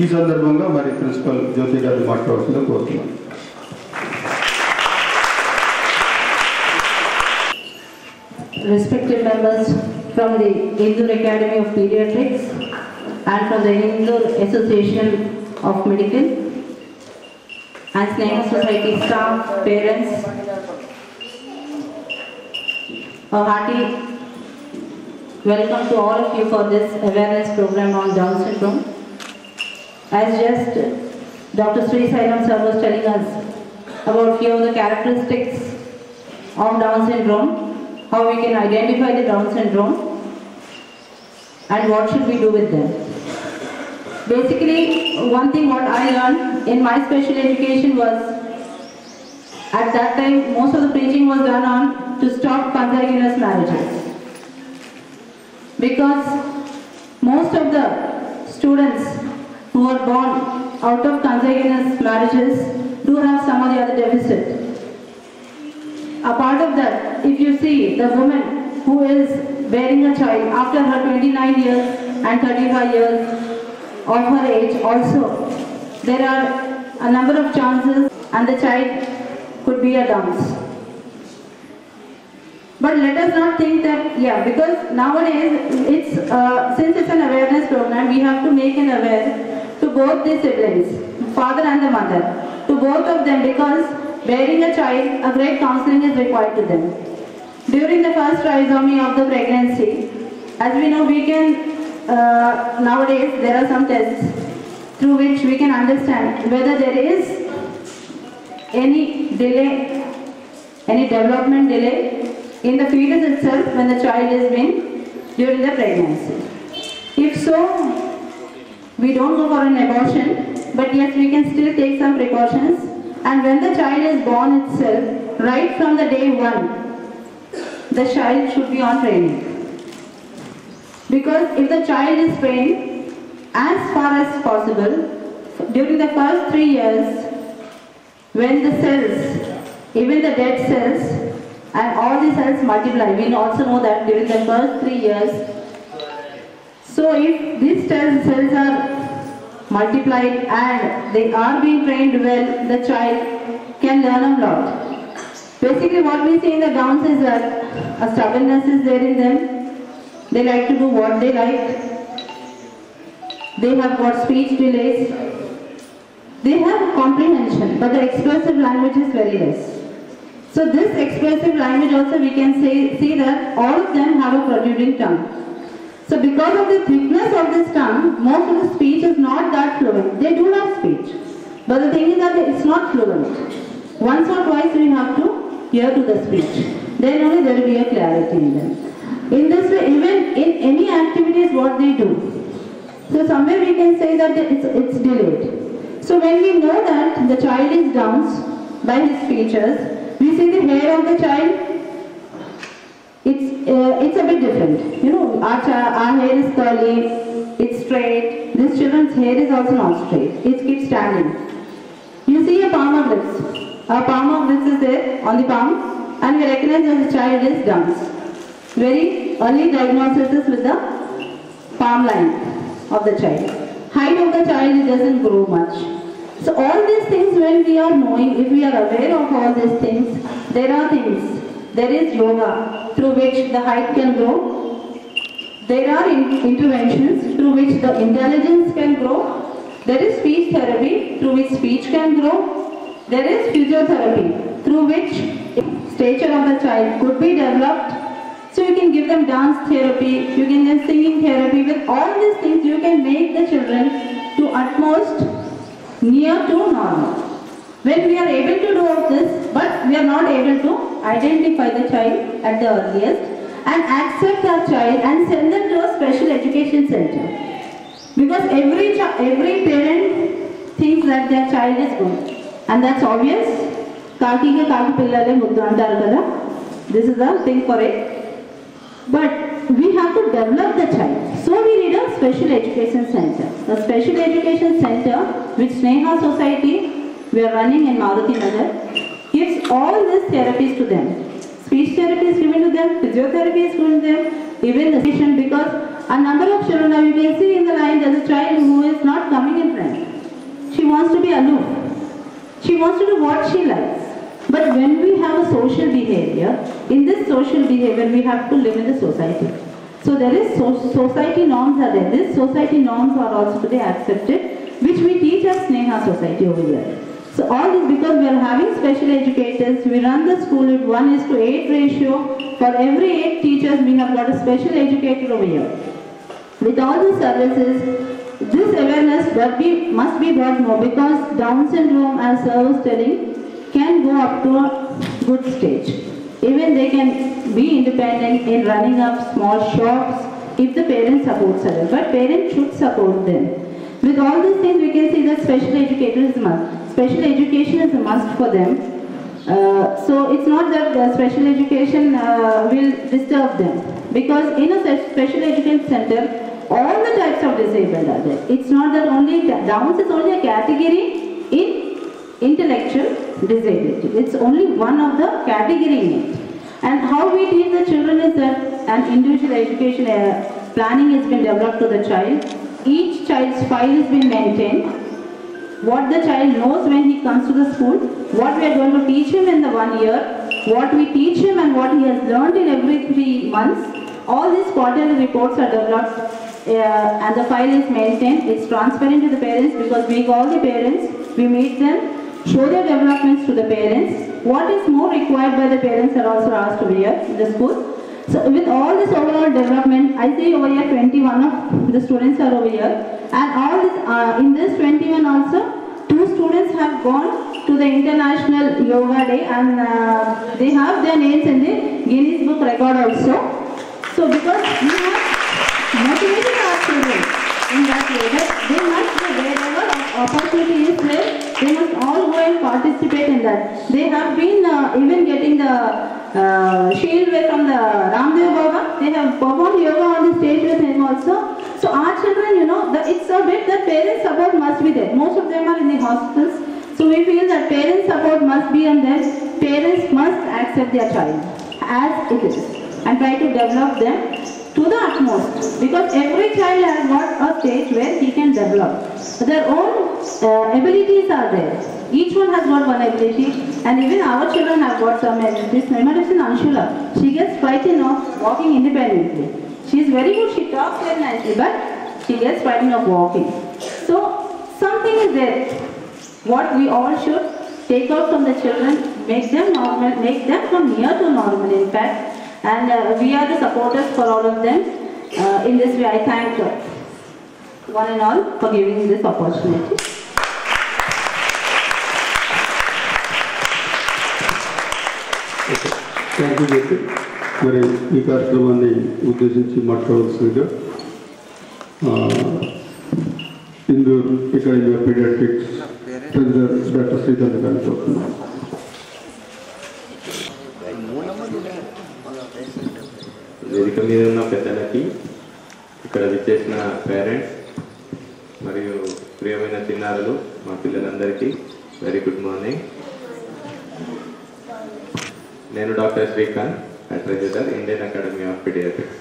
ఈ సందర్భంగా మరి ప్రిన్సిపల్ జ్యోతి గారిని మాట్లాడాల్సిందిగా కోరుతున్నాం. Respected members from the Indoor Academy of Pediatrics and from the Indoor Association of Medical and Sneha Society staff, parents, a hearty welcome to all of you for this awareness program on Down syndrome. As just Dr. Sri Sailam sir was telling us about few of the characteristics of Down syndrome, how we can identify the Down syndrome and what should we do with them. Basically, one thing what I learned in my special education was, at that time most of the preaching was done on to stop consanguineous marriages, because most of the students who are born out of consanguineous marriages do have some or the other deficit. A part of that, if you see the woman who is bearing a child after her 29 years and 35 years of her age also, there are a number of chances and the child could be a Downs. But let us not think that, because nowadays it's since it's an awareness program, we have to make an aware to both the siblings, father and the mother, to both of them, because bearing a child, a great counseling is required to them. During the first trisomy of the pregnancy, as we know, we can, nowadays there are some tests through which we can understand whether there is any delay, any development delay in the fetus itself when the child is being during the pregnancy. If so, we don't go for an abortion, but yes, we can still take some precautions. And when the child is born itself, right from the day one, the child should be on training. Because if the child is trained as far as possible, during the first 3 years, when the cells, even the dead cells, and all the cells multiply, we also know that during the first 3 years. So if these cells are multiplied and they are being trained well, the child can learn a lot. Basically what we see in the Downs is that a stubbornness is there in them. They like to do what they like. They have got speech delays. They have comprehension, but the expressive language is very less. So this expressive language also we can see that all of them have a protruding tongue. So because of the thickness of this tongue, most of the speech is not that fluent. They do have speech, but the thing is that it's not fluent. Once or twice we have to hear to the speech. Then only there will be a clarity in them. In this way, even in any activities what they do, so somewhere we can say that it's delayed. So when we know that the child is Downs by his features, we see the hair of the child, it's a bit different. You know, our hair is curly, it's straight. This children's hair is also not straight. It keeps standing. You see a palm of lips. A palm of lips is there on the palm, and we recognize that the child is Downs. Very early diagnosis is with the palm line of the child. Height of the child doesn't grow much. So all these things, when we are knowing, if we are aware of all these things, there are things. There is yoga through which the height can grow. There are interventions through which the intelligence can grow. There is speech therapy through which speech can grow. There is physiotherapy through which stature of the child could be developed. So you can give them dance therapy, you can give singing therapy. With all these things you can make the children to utmost near to normal. When we are able to do all this, but we are not able to identify the child at the earliest and accept our child and send them to a special education center. Because every parent thinks that their child is good. And that's obvious. Kaki ke kaki pillale muddu antaru kada. This is the thing for it. But we have to develop the child. So we need a special education center. A special education center which Sneha Society we are running in Maruti Nagar, gives all these therapies to them. Speech therapy is given to them, physiotherapy is given to them, even the patient, because a number of children, now you can see in the line, there's a child who is not coming in front. She wants to be aloof. She wants to do what she likes. But when we have a social behavior, in this social behavior, we have to live in the society. So there is society norms are there. These society norms are also today accepted, which we teach as Sneha Society over here. So all this because we are having special educators. We run the school with 1:8 ratio. For every 8 teachers, we have got a special educator over here. With all the services, this awareness must be brought more, because Down syndrome, as I was telling, can go up to a good stage. Even they can be independent in running up small shops if the parents support them. But parents should support them. With all these things, we can see that special education is a must. Special education is a must for them. So it's not that the special education will disturb them, because in a special education center, all the types of disabled are there. It's not that only Downs is only a category in intellectual disability. It's only one of the category in it. And how we teach the children is that an individual education planning has been developed to the child. Each child's file has been maintained. What the child knows when he comes to the school, what we are going to teach him in the 1 year, what we teach him and what he has learned in every 3 months, all these quarterly reports are developed and the file is maintained. It's transparent to the parents, because we call the parents, we meet them, show their developments to the parents. What is more required by the parents are also asked over here in the school. So with all this overall development, I see over here 21 of the students are over here, and all this in this 21 also 2 students have gone to the International Yoga Day, and they have their names in the Guinness Book Record also. So because we have motivated our children in that way, that they must go wherever opportunity is there, they must all go and participate in that. They have been even getting the shield from the Ramdev Baba. They have performed yoga on the stage with him also. So our children, it's a bit that parents support must be there. Most of them are in the hospitals. So we feel that parents support must be on them. Parents must accept their child as it is and try to develop them to the utmost, because every child has got a stage where he can develop. Their own abilities are there. Each one has got one ability, and even our children have got some abilities. This Anshula, she gets frightened of walking independently. She is very good, she talks very nicely, but she gets frightened of walking. So something is there. What we all should take out from the children, make them normal, make them from near to normal in fact. And we are the supporters for all of them. In this way, I thank one and all for giving me this opportunity. Thank you చెప్పి మరి ఈ కార్యక్రమాన్ని ఉద్దేశించి మాట్లాడవలసిందిగా Indur academy of Pediatrics president doctor Sridhar గారిని చూస్తున్నాను. వేదిక మీద ఉన్న పెద్దలకి, ఇక్కడ విచ్చేసిన పేరెంట్స్ మరియు ప్రియమైన చిన్నారులు, మా పిల్లలందరికీ వెరీ గుడ్ మార్నింగ్. నేను doctor Srikanth, advisor, Indian Academy of Pediatrics.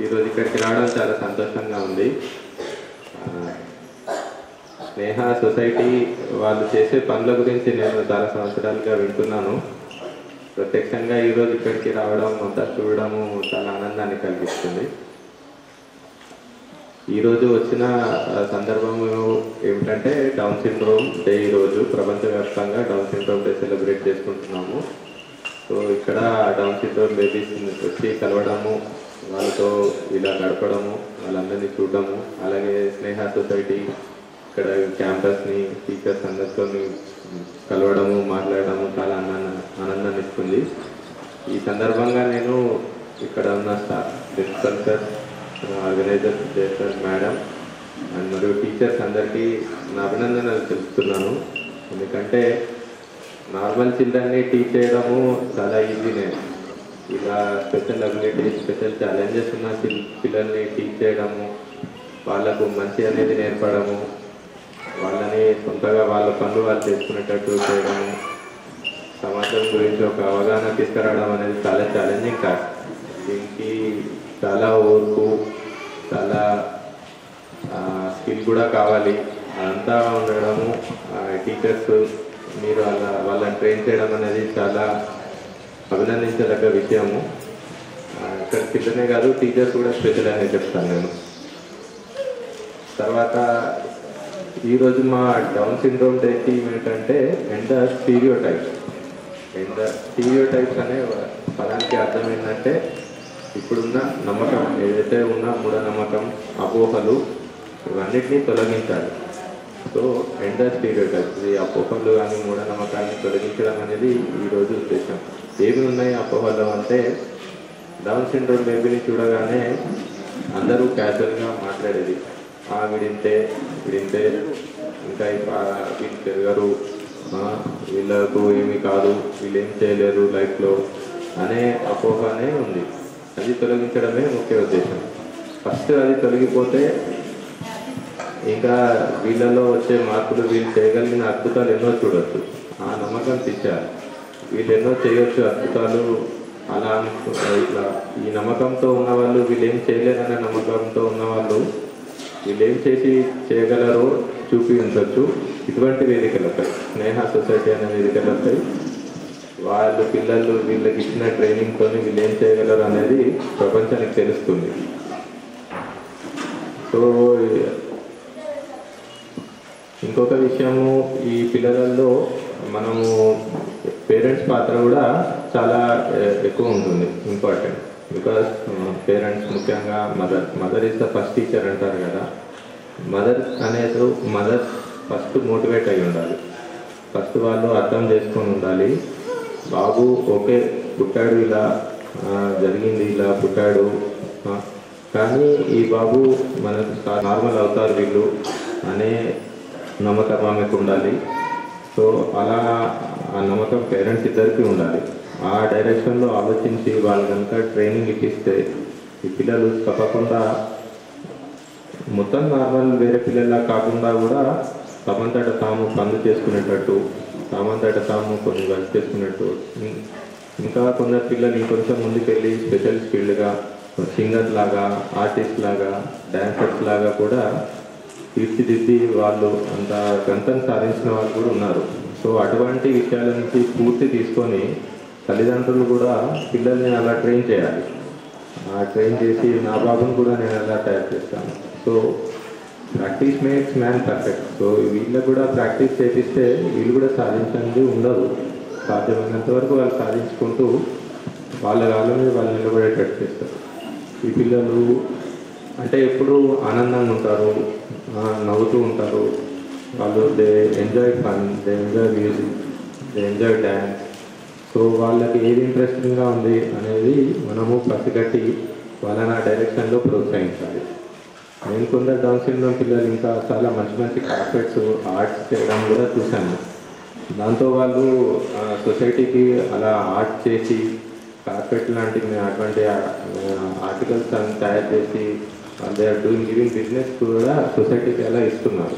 ఈరోజు ఇక్కడికి రావడం చాలా సంతోషంగా ఉంది. స్నేహ సొసైటీ వాళ్ళు చేసే పనుల గురించి నేను చాలా సంవత్సరాలుగా వింటున్నాను. ప్రత్యక్షంగా ఈరోజు ఇక్కడికి రావడం, అంతా చూడడము చాలా ఆనందాన్ని కలిగిస్తుంది. ఈరోజు వచ్చిన సందర్భము ఏమిటంటే డౌన్ సిండ్రోమ్ డే. ఈరోజు ప్రపంచవ్యాప్తంగా డౌన్ సిండ్రోమ్ డే సెలబ్రేట్ చేసుకుంటున్నాము. సో ఇక్కడ డౌన్ సిండ్రోమ్ బేబీస్ వచ్చి కలవడము, వాళ్ళతో ఇలా గడపడము, వాళ్ళందరినీ చూడడము, అలాగే స్నేహ సొసైటీ ఇక్కడ క్యాంపస్ని టీచర్స్ అందరితో కలవడము, మాట్లాడడము చాలా ఆనందాన్ని ఇస్తుంది. ఈ సందర్భంగా నేను ఇక్కడ ఉన్న స్టాఫ్, ప్రిన్సిపల్ సార్, ఆర్గనైజర్ చేస్తారు మేడం అండ్ మరియు టీచర్స్ అందరికీ నా అభినందనలు తెలుపుతున్నాను. ఎందుకంటే నార్మల్ చిల్డ్రన్ని టీచ్ చేయడము చాలా ఈజీనే. ఇలా స్పెషల్ అబిలిటీ, స్పెషల్ ఛాలెంజెస్ ఉన్న పిల్లల్ని టీచ్ చేయడము, వాళ్ళకు మంచి అనేది నేర్పడము వాళ్ళని సొంతగా వాళ్ళ పనులు వాళ్ళు చేసుకునేటట్టు చేయడం, సమాజం గురించి ఒక అవగాహన తీసుకురావడం అనేది చాలా ఛాలెంజింగ్ టాస్క్. దీనికి చాలా ఓర్పు, చాలా స్కిల్ కూడా కావాలి. అంతా ఉండడము టీచర్స్ మీరు వాళ్ళని ట్రైన్ చేయడం అనేది చాలా అభినందించదగ్గ విషయము. ఇక్కడ పిల్లనే కాదు, టీచర్స్ కూడా స్పెషల్ అనే చెప్తాను నేను. తర్వాత ఈరోజు మా డౌన్ సిండ్రోమ్ డే థీమ్ ఏంటంటే end the stereotypes. End the stereotypes అనే పదానికి అర్థం ఏంటంటే ఇప్పుడున్న నమ్మకం ఏదైతే ఉన్న మూఢనమ్మకం, అపోహలు ఇవన్నిటినీ తొలగించాలి. సో ఎండ్ ద స్టీరియోటైప్స్, ఈ అపోహలు కానీ మూఢనమ్మకాన్ని తొలగించడం అనేది ఈరోజు ఉద్దేశం. ఏమి ఉన్నాయి అపోహలు అంటే, డౌన్ సిండ్రోమ్ బేబీని చూడగానే అందరూ క్యాజువల్గా మాట్లాడేది, వీడింతే ఇంకా వీళ్ళు పెరగరు, వీళ్ళకు ఏమీ కాదు, వీళ్ళు ఏం చేయలేరు లైఫ్లో అనే అపోహనే ఉంది. అది తొలగించడమే ముఖ్య ఉద్దేశం. ఫస్ట్ అది తొలగిపోతే ఇంకా వీళ్ళలో వచ్చే మార్పులు, వీళ్ళు చేయగలిగిన అద్భుతాలు ఎన్నో చూడొచ్చు. ఆ నమ్మకం తెచ్చారు, వీళ్ళు ఎన్నో చేయొచ్చు అద్భుతాలు. అలా ఇట్లా ఈ నమ్మకంతో ఉన్నవాళ్ళు వీళ్ళు ఏం చేయలేరనే నమ్మకంతో ఉన్నవాళ్ళు వీళ్ళు ఏం చేయగలరో చూపించవచ్చు. ఇటువంటి వేదికలపై స్నేహ సొసైటీ అనే వేదికలపై వాళ్ళు పిల్లలు వీళ్ళకి ఇచ్చిన ట్రైనింగ్తో వీళ్ళు ఏం చేయగలరు అనేది ప్రపంచానికి తెలుస్తుంది. సో ఇంకొక విషయము, ఈ పిల్లలలో మనము పేరెంట్స్ పాత్ర కూడా చాలా ఎక్కువ ఉంటుంది, ఇంపార్టెంట్. బికాస్ పేరెంట్స్, ముఖ్యంగా mother is the first teacher అంటారు కదా. మదర్ ఫస్ట్ మోటివేట్ అయి ఉండాలి. ఫస్ట్ వాళ్ళు అర్థం చేసుకొని ఉండాలి, బాబు ఓకే పుట్టాడు, ఇలా జరిగింది, ఇలా పుట్టాడు, కానీ ఈ బాబు మనకు నార్మల్ అవుతారు వీళ్ళు అనే నమ్మకం ఆమెకు ఉండాలి. సో అలా ఆ నమ్మకం పేరెంట్స్ ఇద్దరికీ ఉండాలి. ఆ డైరెక్షన్లో ఆలోచించి వాళ్ళు కనుక ట్రైనింగ్ ఇప్పిస్తే ఈ పిల్లలు తప్పకుండా మొత్తం నార్మల్ వేరే పిల్లల్లా కాకుండా కూడా తమంతట తాము పనులు చేసుకునేటట్టు, తమంతట తాము కొన్ని వర్క్ చేసుకునేట్టు, ఇంకా కొందరు పిల్లలు ఇంకొంచెం ముందుకెళ్ళి స్పెషల్ ఫీల్డ్గా సింగర్ లాగా, ఆర్టిస్ట్ లాగా, డాన్సర్స్ లాగా కూడా తీర్చిదిద్ది వాళ్ళు అంత గంతం సాధించిన వాళ్ళు కూడా ఉన్నారు. సో అటువంటి విషయాల నుంచి పూర్తి తీసుకొని తల్లిదండ్రులు కూడా పిల్లల్ని అలా ట్రైన్ చేయాలి. ట్రైన్ చేసి నా బాబుని కూడా నేను అలా తయారు చేస్తాను. So practice makes man perfect. So వీళ్ళకు కూడా ప్రాక్టీస్ చేపిస్తే వీళ్ళు కూడా సాధించండి ఉండదు. సాధ్యమైనంత వరకు వాళ్ళు సాధించుకుంటూ వాళ్ళ కాళ్ళ మీద వాళ్ళు నిలబడేటట్టు చేస్తారు. ఈ పిల్లలు అంటే ఎప్పుడు ఆనందంగా ఉంటారు, నవ్వుతూ ఉంటారు. వాళ్ళు they enjoy fun, they enjoy music, they enjoy dance. So వాళ్ళకి ఏది ఇంట్రెస్టింగ్గా ఉంది అనేది మనము పసిగట్టి వాళ్ళని ఆ డైరెక్షన్లో ప్రోత్సహించాలి. నేను కొందరు డౌన్ సిండ్రోమ్ పిల్లలు ఇంకా చాలా మంచి మంచి కార్పెట్స్, ఆర్ట్స్ చేయడం కూడా చూశాను. దాంతో వాళ్ళు సొసైటీకి అలా ఆర్ట్ చేసి కార్పెట్ లాంటివి అటువంటి ఆర్టికల్స్ అని తయారు చేసి they are doing giving business కూడా సొసైటీకి అలా ఇస్తున్నారు.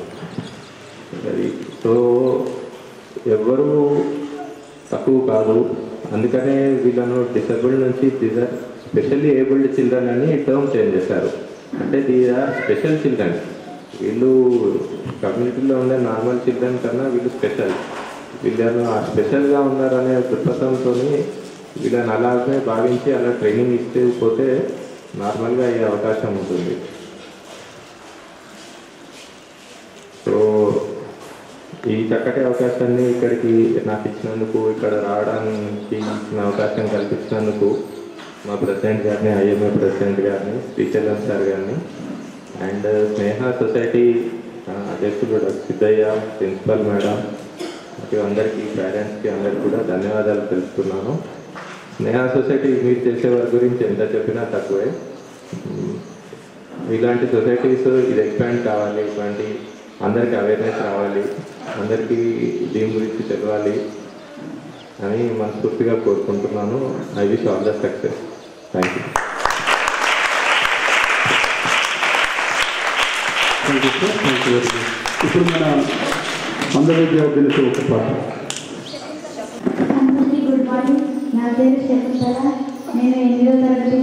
సో ఎవ్వరూ తక్కువ కాదు. అందుకనే వీళ్ళను డిసబుల్డ్ నుంచి స్పెషల్లీ ఏబుల్డ్ చిల్డ్రన్ అని టర్మ్ చేంజ్ చేశారు. అంటే దీస్ ఆర్ స్పెషల్ చిల్డ్రన్. వీళ్ళు కమ్యూనిటీలో ఉండే నార్మల్ చిల్డ్రన్ కన్నా వీళ్ళు స్పెషల్. వీళ్ళను ఆ స్పెషల్గా ఉన్నారనే దృక్పథంతో వీళ్ళని అలాగే భావించి అలా ట్రైనింగ్ ఇస్తే పోతే నార్మల్గా అయ్యే అవకాశం ఉంటుంది. సో ఈ చక్కటి అవకాశాన్ని ఇక్కడికి నాకు ఇచ్చినందుకు, ఇక్కడ రావడానికి ఇచ్చిన అవకాశం కల్పించినందుకు మా ప్రెసిడెంట్ గారిని, ఐఎంఏ ప్రెసిడెంట్ గారిని, శ్రీశైలం సార్ గారిని, అండ్ స్నేహ సొసైటీ అధ్యక్షుడు సిద్ధయ్య, ప్రిన్సిపల్ మేడం, మరియు అందరికీ, పేరెంట్స్కి అందరికీ కూడా ధన్యవాదాలు తెలుపుతున్నాను. స్నేహ సొసైటీ మీరు చేసే వారి గురించి ఎంత చెప్పినా తక్కువే. ఇలాంటి సొసైటీస్ ఇది ఎక్స్పాండ్ కావాలి, ఇలాంటి అందరికీ అవేర్నెస్ రావాలి, అందరికీ దీని గురించి తెలవాలి అని మనస్ఫూర్తిగా కోరుకుంటున్నాను. I wish all the success. Thank you. Thank you sir. Thank you very much. ఇప్పుడు మన అందరి విద్యార్థులతో ఒక పాట. అందరికీ గుడ్ మార్నింగ్. నా పేరు శకుంతల. నేను 8వ తరగతి.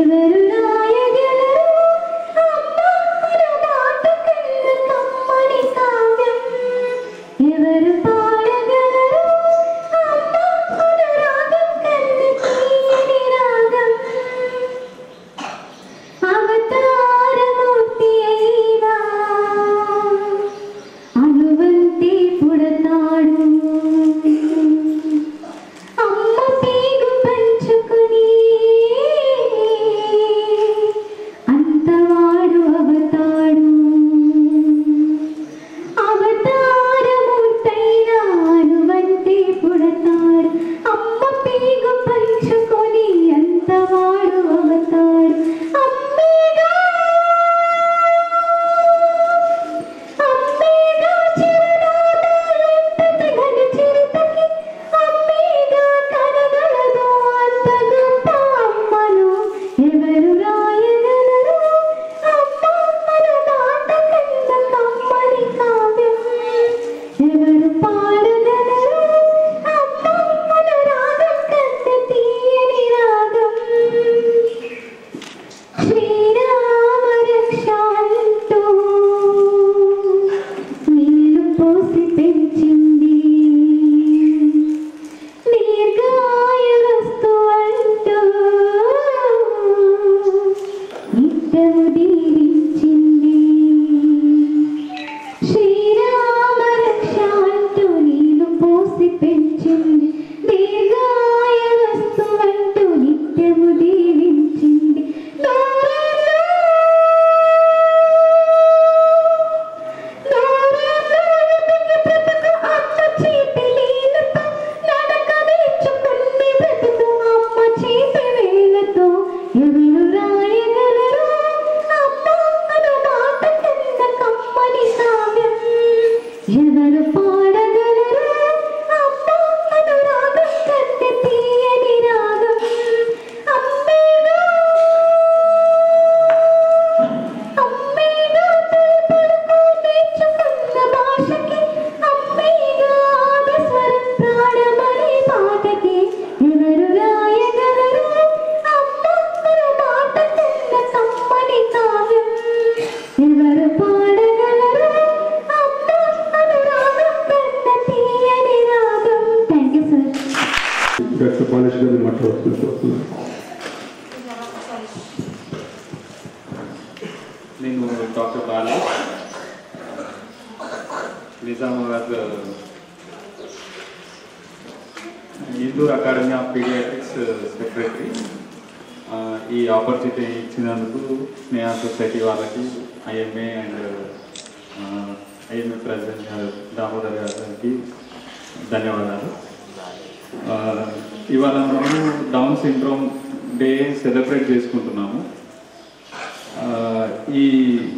ఎవరు నేను doctor Balu, Nizamabad Indur academy of paediatrics secretary. ఈ ఆపర్చునిటీ ఇచ్చినందుకు స్నేహ సొసైటీ వాళ్ళకి, IMA and IMA president Damodar గారికి ధన్యవాదాలు. ఇవాళ మనము డౌన్ సిండ్రోమ్ డే సెలబ్రేట్ చేసుకుంటున్నాము. ఈ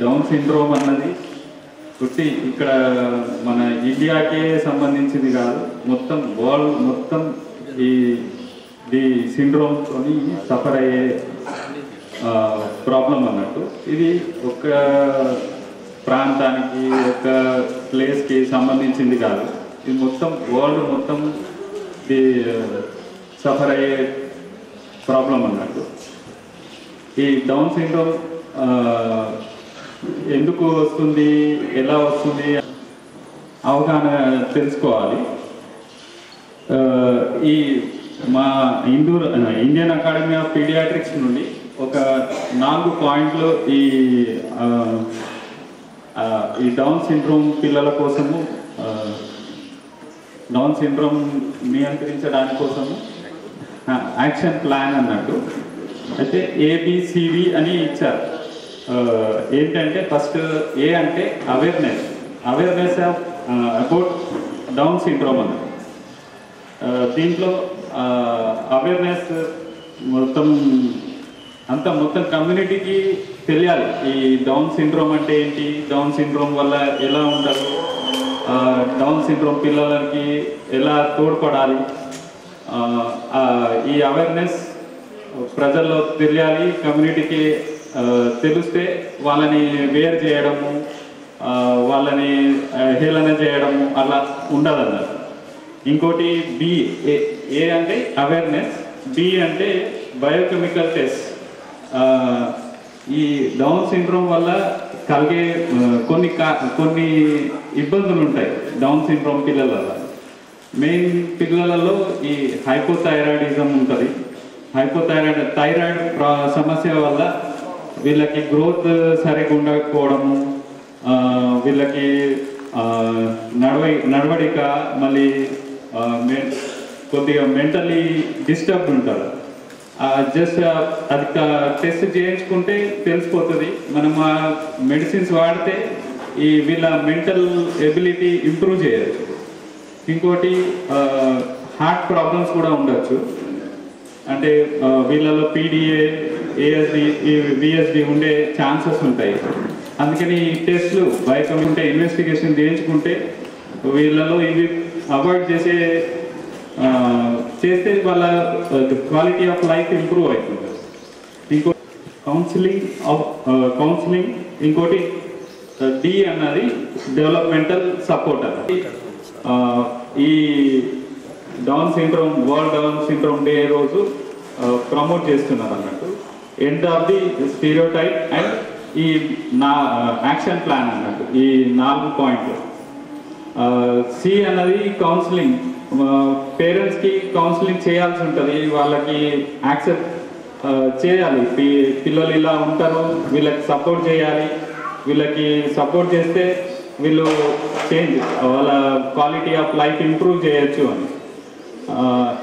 డౌన్ సిండ్రోమ్ అన్నది పుట్టి ఇక్కడ మన ఇండియాకే సంబంధించింది కాదు, మొత్తం వరల్డ్ మొత్తం ఈ సిండ్రోమ్తో సఫర్ అయ్యే ప్రాబ్లం అన్నట్టు. ఇది ఒక ప్రాంతానికి, ఒక ప్లేస్కి సంబంధించింది కాదు, ఇది మొత్తం వరల్డ్ మొత్తం సఫర్ అయ్యే ప్రాబ్లం అన్నట్టు. ఈ డౌన్ సిండ్రోమ్ ఎందుకు వస్తుంది, ఎలా వస్తుంది అవగాహన తెలుసుకోవాలి. ఈ మా ఇండియన్ అకాడమీ ఆఫ్ పీడియాట్రిక్స్ నుండి ఒక 4 పాయింట్లు ఈ డౌన్ సిండ్రోమ్ పిల్లల కోసము, డౌన్ సిండ్రోమ్ నియంత్రించడానికి కోసము యాక్షన్ ప్లాన్ అన్నట్టు. అయితే ఏబిసిడి అని ఇచ్చారు. ఏంటంటే ఫస్ట్ ఏ అంటే awareness of about down syndrome అన్నట్టు. దీంట్లో అవేర్నెస్ మొత్తం కమ్యూనిటీకి తెలియాలి. ఈ డౌన్ సిండ్రోమ్ అంటే ఏంటి, డౌన్ సిండ్రోమ్ వల్ల ఎలా ఉంటారు, డౌన్ సిండ్రోమ్ పిల్లలకి ఎలా తోడ్పడాలి, ఈ అవేర్నెస్ ప్రజల్లో తెలియాలి. కమ్యూనిటీకి తెలిస్తే వాళ్ళని వేరు చేయడము, వాళ్ళని హేళన చేయడము అలా ఉండదన్నారు. ఇంకోటి బి, ఏ అంటే అవేర్నెస్, బి అంటే బయోకెమికల్ టెస్ట్. ఈ డౌన్ సిండ్రోమ్ వల్ల కలిగే కొన్ని ఇబ్బందులు ఉంటాయి డౌన్ సిండ్రోమ్ పిల్లలలో. మెయిన్ పిల్లలలో ఈ హైపోథైరాయిడిజం ఉంటుంది. థైరాయిడ్ సమస్య వల్ల వీళ్ళకి గ్రోత్ సరిగ్గా ఉండకపోవడము, వీళ్ళకి నడవడిక, మళ్ళీ కొద్దిగా మెంటలీ డిస్టర్బ్ ఉంటారు. జస్ట్ అది టెస్ట్ చేయించుకుంటే తెలిసిపోతుంది. మనం ఆ మెడిసిన్స్ వాడితే వీళ్ళ మెంటల్ ఎబిలిటీ ఇంప్రూవ్ చేయొచ్చు. ఇంకోటి హార్ట్ ప్రాబ్లమ్స్ కూడా ఉండొచ్చు. అంటే వీళ్ళలో పీడిఏ, ఏఎస్డి, విఎస్డి ఉండే ఛాన్సెస్ ఉంటాయి. అందుకని ఈ టెస్ట్లు బయోకెమికల్ ఇన్వెస్టిగేషన్ చేయించుకుంటే వీళ్ళలో ఇవి అవాయిడ్ చేస్తే వాళ్ళ క్వాలిటీ ఆఫ్ లైఫ్ ఇంప్రూవ్ అవుతుంది. ఇంకో కౌన్సిలింగ్. ఇంకోటి డి అన్నది డెవలప్మెంటల్ సపోర్ట్ అన్నది. ఈ వరల్డ్ డౌన్ సిండ్రోమ్ డే రోజు ప్రమోట్ చేస్తున్నారు అన్నట్టు. End of the stereotype and ఈ యాక్షన్ ప్లాన్ అన్నట్టు, ఈ 4 పాయింట్లు. సి అన్నది కౌన్సిలింగ్. పేరెంట్స్కి కౌన్సిలింగ్ చేయాల్సి ఉంటుంది. వాళ్ళకి యాక్సెప్ట్ చేయాలి, పిల్లలు ఇలా ఉంటారు, వీళ్ళకి సపోర్ట్ చేయాలి. వీళ్ళకి సపోర్ట్ చేస్తే వీళ్ళు వాళ్ళ క్వాలిటీ ఆఫ్ లైఫ్ ఇంప్రూవ్ చేయొచ్చు అని.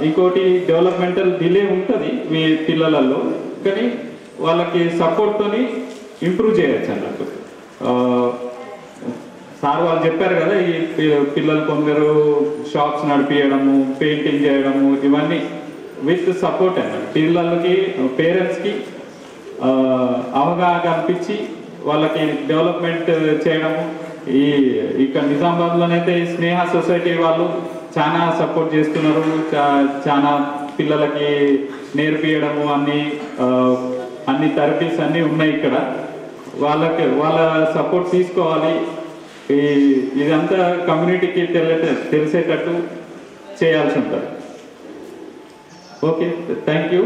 ఇంకోటి డెవలప్మెంటల్ డిలే ఉంటుంది పిల్లలలో, కానీ వాళ్ళకి సపోర్ట్తోని ఇంప్రూవ్ చేయొచ్చు అన్నట్టు. సార్ వాళ్ళు చెప్పారు కదా, ఈ పిల్లలు కొందరు షాప్స్ నడిపించడము, పెయింటింగ్ చేయడము, ఇవన్నీ విత్ సపోర్ట్ అన్నట్టు. పిల్లలకి పేరెంట్స్కి అవగాహన కల్పించి వాళ్ళకి డెవలప్మెంట్ చేయడము. ఇక్కడ నిజామాబాద్లోనైతే స్నేహ సొసైటీ వాళ్ళు చాలా సపోర్ట్ చేస్తున్నారు. చాలా పిల్లలకి నేర్పించడము, అన్ని థెరపీస్ అన్నీ ఉన్నాయి ఇక్కడ. వాళ్ళ సపోర్ట్ తీసుకోవాలి. ఇదంతా కమ్యూనిటీకి తెలిసేటట్టు చేయాల్సి ఉంటుంది. Okay, thank you.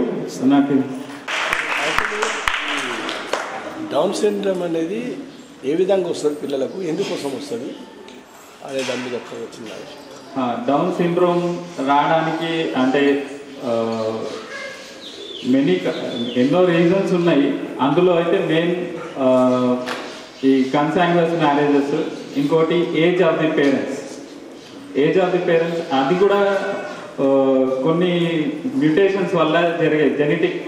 నాకు డౌన్ సిండ్రోమ్ అనేది ఏ విధంగా వస్తుంది, పిల్లలకు ఎందుకోసం వస్తుంది అనే దాని మీద వచ్చింది. డౌన్ సిండ్రోమ్ రావడానికి అంటే ఎన్నో రీజన్స్ ఉన్నాయి. అందులో అయితే మెయిన్ ఈ కన్సాంగ్యునస్ మ్యారేజెస్, ఇంకోటి ఏజ్ ఆఫ్ ది పేరెంట్స్. అది కూడా కొన్ని మ్యూటేషన్స్ వల్ల జరిగే జెనెటిక్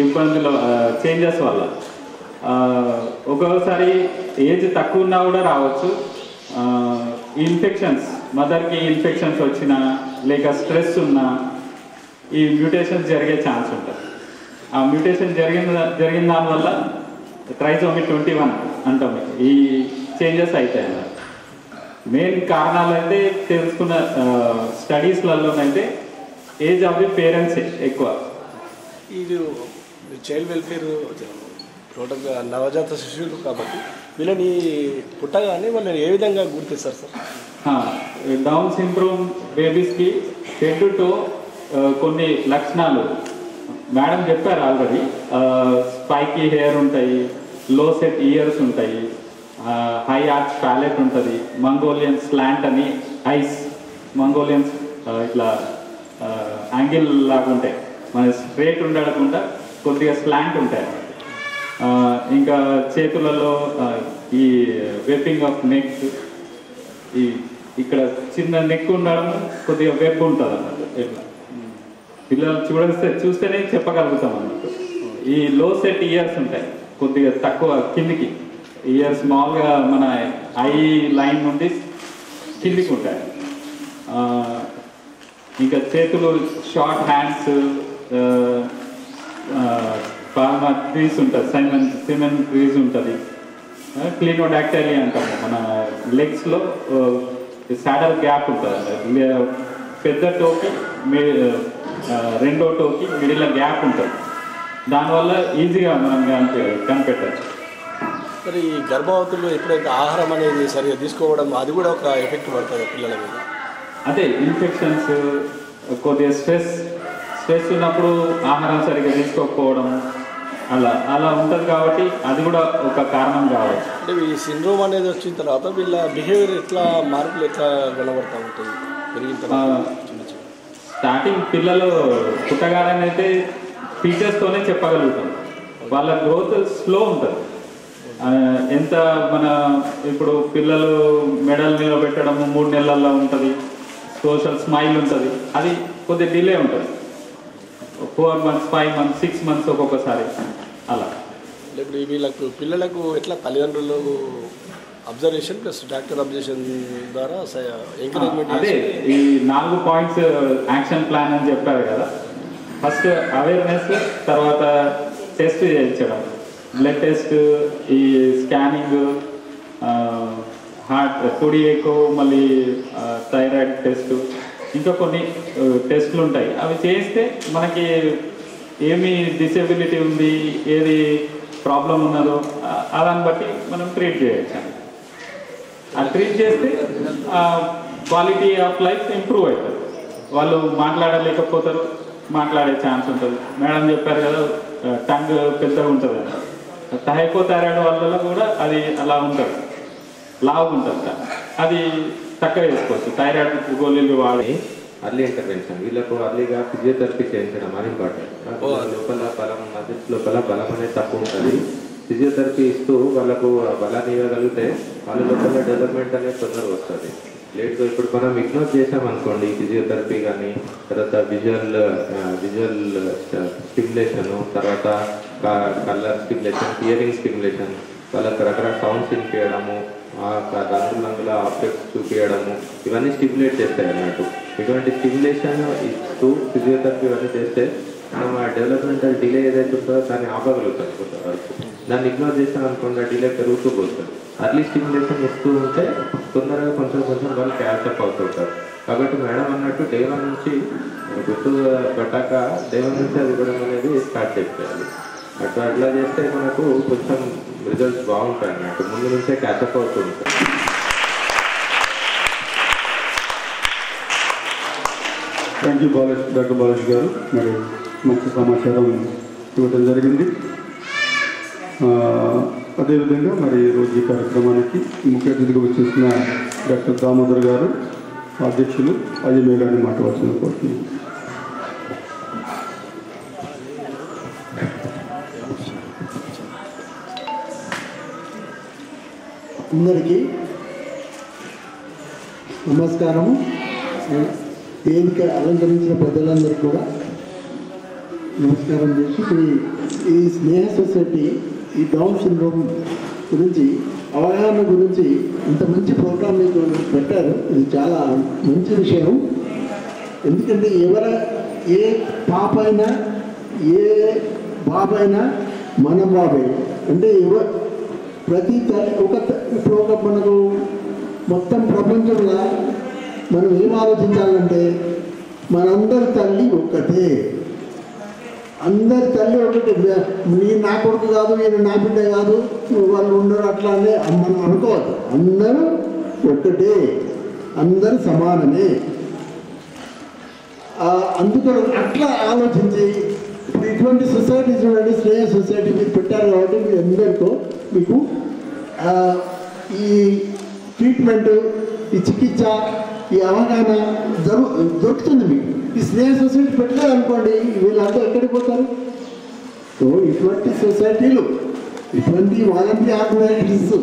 ఇబ్బందులు, చేంజెస్ వల్ల ఒక్కొక్కసారి ఏజ్ తక్కువ ఉన్నా కూడా రావచ్చు. ఇన్ఫెక్షన్స్, మదర్కి ఇన్ఫెక్షన్స్ వచ్చినా లేక స్ట్రెస్ ఉన్నా ఈ మ్యూటేషన్స్ జరిగే ఛాన్స్ ఉంటుంది. ఆ మ్యూటేషన్ జరిగిన దానివల్ల ట్రైసోమీ 21 అంటాం, ఈ చేంజెస్ అవుతాయి అన్నమాట. మెయిన్ కారణాలు అయితే తెలుసుకున్న స్టడీస్లలోనైతే ఏజ్ ఆఫ్ ది పేరెంట్స్ ఎక్కువ. ఇది చైల్డ్ వెల్ఫేర్ టోటల్గా నవజాత శిశువులు కాబట్టి వీళ్ళని పుట్టగానే వాళ్ళని ఏ విధంగా గుర్తిస్తారు సార్? డౌన్ సిండ్రోమ్ బేబీస్కి హెడ్ టు కొన్ని లక్షణాలు మేడం చెప్పారు ఆల్రెడీ. స్పైకీ హెయిర్ ఉంటాయి, లో సెట్ ఇయర్స్ ఉంటాయి, హై ఆర్చ్ ప్యాలెట్ ఉంటుంది, మంగోలియన్ స్లాంట్ అని ఐస్, మంగోలియన్స్ ఇట్లా యాంగిల్ లాగా ఉంటాయి, మన స్ట్రేట్ ఉండకుండా కొద్దిగా స్లాంట్ ఉంటాయి. ఇంకా చేతులలో ఈ వెబ్బింగ్ ఆఫ్ నెక్, ఇక్కడ చిన్న నెక్ ఉండడం, కొద్దిగా వెబ్ ఉంటుంది అన్నట్టు. ఇట్లా పిల్లలు చూస్తేనే చెప్పగలుగుతాం అన్నట్టు. ఈ లో సెట్ ఇయర్స్ ఉంటాయి, కొద్దిగా తక్కువ కిందికి ఇయర్స్, మామూలుగా మన ఐ లైన్ నుండి కిందికి ఉంటాయి. ఇంకా చేతులు షార్ట్ హ్యాండ్స్, ఫార్మా ట్రీస్ ఉంటుంది, సిమెన్ ట్రీస్ ఉంటుంది, క్లీనోడాక్టైలియా అంటాము. మన లెగ్స్లో సాడల్ గ్యాప్ ఉంటుంది, పెద్ద టోకి రెండో టోకి మిడిల్ గ్యాప్ ఉంటుంది. దానివల్ల ఈజీగా మనం కనిపెట్టచ్చు. మరి ఈ గర్భవతులు ఎప్పుడైతే ఆహారం అనేది సరిగా తీసుకోవడం అది కూడా ఒక ఎఫెక్ట్ పడుతుంది పిల్లల మీద. అదే ఇన్ఫెక్షన్స్, కొద్దిగా స్ట్రెస్ ఉన్నప్పుడు ఆహారం సరిగ్గా తీసుకోకపోవడం అలా ఉంటుంది కాబట్టి అది కూడా ఒక కారణం కావచ్చు. అంటే ఈ సిండ్రోమ్ అనేది వచ్చిన తర్వాత వీళ్ళ బిహేవియర్ ఎట్లా మార్పులు ఎట్లా కనబడుతూ ఉంటుంది పెరిగిన తర్వాత? స్టార్టింగ్ పిల్లలు పుట్టగానే అయితే టీచర్స్తోనే చెప్పగలుగుతాం. వాళ్ళ గ్రోత్ స్లో ఉంటుంది. ఎంత మన ఇప్పుడు పిల్లలు మెడల్ నిలబెట్టడము 3 నెలల్లో ఉంటుంది, సోషల్ స్మైల్ ఉంటుంది, అది కొద్దిగా డిలే ఉంటుంది. 4 months, 5 months, 6 months ఒక్కొక్కసారి అలా. ఇప్పుడు వీళ్ళకు పిల్లలకు ఎట్లా తల్లిదండ్రులు అబ్జర్వేషన్ ప్లస్ డాక్టర్ అబ్జర్వేషన్ ద్వారా ఎంకరేజ్మెంట్? అదే ఈ 4 పాయింట్స్ యాక్షన్ ప్లాన్ అని చెప్పారు కదా. ఫస్ట్ అవేర్నెస్, తర్వాత టెస్ట్ చేయించడం, బ్లడ్ టెస్ట్, ఈ స్కానింగ్, హార్ట్ 2D ఎకో, మళ్ళీ థైరాయిడ్ టెస్ట్, ఇంకా కొన్ని టెస్టులు ఉంటాయి. అవి చేస్తే మనకి ఏమి డిసేబిలిటీ ఉంది, ఏది ప్రాబ్లం ఉన్నదో దాన్ని బట్టి మనం ట్రీట్ చేయొచ్చు. ఆ ట్రీట్ చేస్తే క్వాలిటీ ఆఫ్ లైఫ్ ఇంప్రూవ్ అవుతుంది. వాళ్ళు మాట్లాడలేకపోతారు, మాట్లాడే ఛాన్స్ ఉంటుంది. మేడం చెప్పారు కదా, టంగ్ పెద్దగా ఉంటుంది. హైపోథైరాయిడ్ వల్ల కూడా అది అలా ఉంటుంది, లావు ఉంటుంది. అది తక్కువ చేసుకోవచ్చు. థైరాయిడ్ గోళీలు వాడి అర్లీ ఇంటర్వెన్షన్, వీళ్ళకు అర్లీగా ఫిజియోథెరపీ చేయించడం అని ఇంపార్టెంట్. లోపల బలం అనేది తక్కువ ఉంటుంది. ఫిజియోథెరపీ ఇస్తూ వాళ్ళకు బలాన్ని ఇవ్వగలిగితే వాళ్ళ లోపల డెవలప్మెంట్ అనేది తొందరగా వస్తుంది. లేట్గా ఇప్పుడు మనం ఇగ్నోర్ చేసామనుకోండి, ఫిజియోథెరపీ కానీ, తర్వాత విజువల్ స్టిమ్యులేషను, తర్వాత కలర్ స్టిమ్యులేషన్, హియరింగ్ స్టిమ్యులేషన్, వాళ్ళకి రకరకాల సౌండ్స్ వినిపించడము, రంగుల ఆబ్జెక్ట్స్ చూపించడము, ఇవన్నీ స్టిమ్యులేట్ చేస్తాయి అన్నట్టు. ఇటువంటి స్టిమ్యులేషన్ ఇస్తూ ఫిజియోథెరపీ ఇవన్నీ చేస్తే మనం ఆ డెవలప్మెంటల్ డిలే ఏదైతే ఉంటుందో దాన్ని ఆపగలుగుతాం కొంతవరకు. దాన్ని ఇగ్నోర్ చేసాం అనుకోండి, డిలే పెరుగుతూ పోతుంది. అర్లీ స్టిమ్యులేషన్ ఇస్తూ ఉంటే తొందరగా కొంచెం వాళ్ళు క్యాచప్ అవుతుంటారు. కాబట్టి మేడం అన్నట్టు డే 1 నుంచి గుర్తు పట్టాక డే 1 నుంచి అది ఇవ్వడం అనేది స్టార్ట్ చేయాలి. అట్లా చేస్తే మనకు కొంచెం రిజల్ట్స్ బాగుంటాయి అన్నట్టు, ముందు నుంచే క్యాచప్ అవుతూ ఉంటాయి. థ్యాంక్ యూ డాక్టర్ బాలాజీ గారు. మరి మంచి సమాచారం ఇవ్వడం జరిగింది. అదేవిధంగా మరి ఈరోజు ఈ కార్యక్రమానికి ముఖ్య అతిథిగా వచ్చేసిన డాక్టర్ దామోదర్ గారు, అధ్యక్షులు అజయ్ గారిని మాట్లాడాల్సిన కోరుతున్నాను. అందరికీ నమస్కారం. వేదిక అలంకరించిన పెద్దలందరికీ కూడా నమస్కారం చేసి, ఈ స్నేహ సొసైటీ ఈ డౌన్ సిండ్రోమ్ గురించి అవగాహన గురించి ఇంత మంచి ప్రోగ్రాం మీకు పెట్టారు. ఇది చాలా మంచి విషయం. ఎందుకంటే ఏ పాప అయినా ఏ బాబైనా మన బాబే. అంటే ప్రతి తల్లి ఇప్పుడు మనకు మొత్తం ప్రపంచంలో మనం ఏం ఆలోచించాలంటే మనందరి తల్లి ఒక్కటే. అందరి తల్లి ఒకటి. నేను నా కొడుకు కాదు, ఈయన నా బిడ్డ కాదు, వాళ్ళు ఉండరు అట్లా అని మనం అనుకోవద్దు. అందరూ ఒక్కటే, అందరూ సమానమే. అందుకని అట్లా ఆలోచించి ఇప్పుడు ఇటువంటి సొసైటీ చూడండి, స్నేహ సొసైటీ మీరు పెట్టారు కాబట్టి మీ అందరికీ మీకు ఈ ట్రీట్మెంట్, ఈ చికిత్స, ఈ అవగాహన దొరుకుతుంది మీకు. ఈ స్నేహ సొసైటీ పెట్టలేదు అనుకోండి, వీళ్ళంతా ఎక్కడికి పోతారు? సో ఇటువంటి సొసైటీలు, ఇటువంటి వాలంటీర్ ఆర్గనైజేషన్స్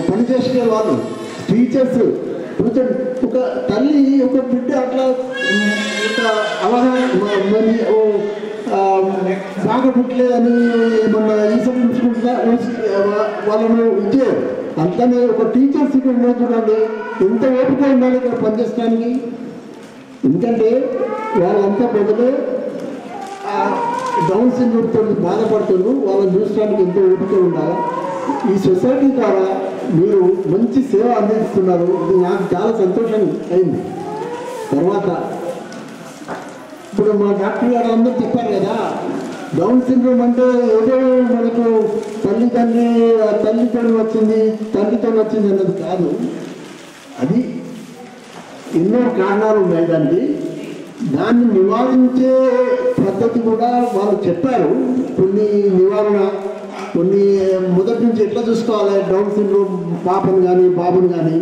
పనిచేసే వాళ్ళు, టీచర్స్, ఒక తల్లి ఒక బిడ్డ అట్లా ఒక అవగాహన మరి బాగా పుట్టలేదని ఏమన్నా ఈసలు ఉంచుకుంటా వాళ్ళను ఇచ్చారు. అంతనే ఒక టీచర్స్ ఇక్కడ చూడండి, ఎంత ఓపిక ఉండాలి ఇక్కడ పనిచేయడానికి. ఎందుకంటే వాళ్ళంతా మొదలే డౌన్ సిండ్రోమ్తో బాధపడుతున్నారు. వాళ్ళని చూసడానికి ఎంతో ఓపిక ఉండాలి. ఈ సొసైటీ ద్వారా మీరు మంచి సేవ అందిస్తున్నారు. ఇది నాకు చాలా సంతోషం అయింది. తర్వాత ఇప్పుడు మా డాక్టర్ గారు అందరూ చెప్పారు కదా, డౌన్ సిండ్రోమ్ అంటే ఏదో మనకు తల్లితో వచ్చింది అన్నది కాదు. అది ఎన్నో కారణాలు ఉన్నాయి దానికి. దాన్ని నివారించే పద్ధతి కూడా వాళ్ళు చెప్పారు. కొన్ని మొదటి నుంచి ఎట్లా చూసుకోవాలి డౌన్ సిండ్రోమ్ పాపను కానీ బాబుని కానీ.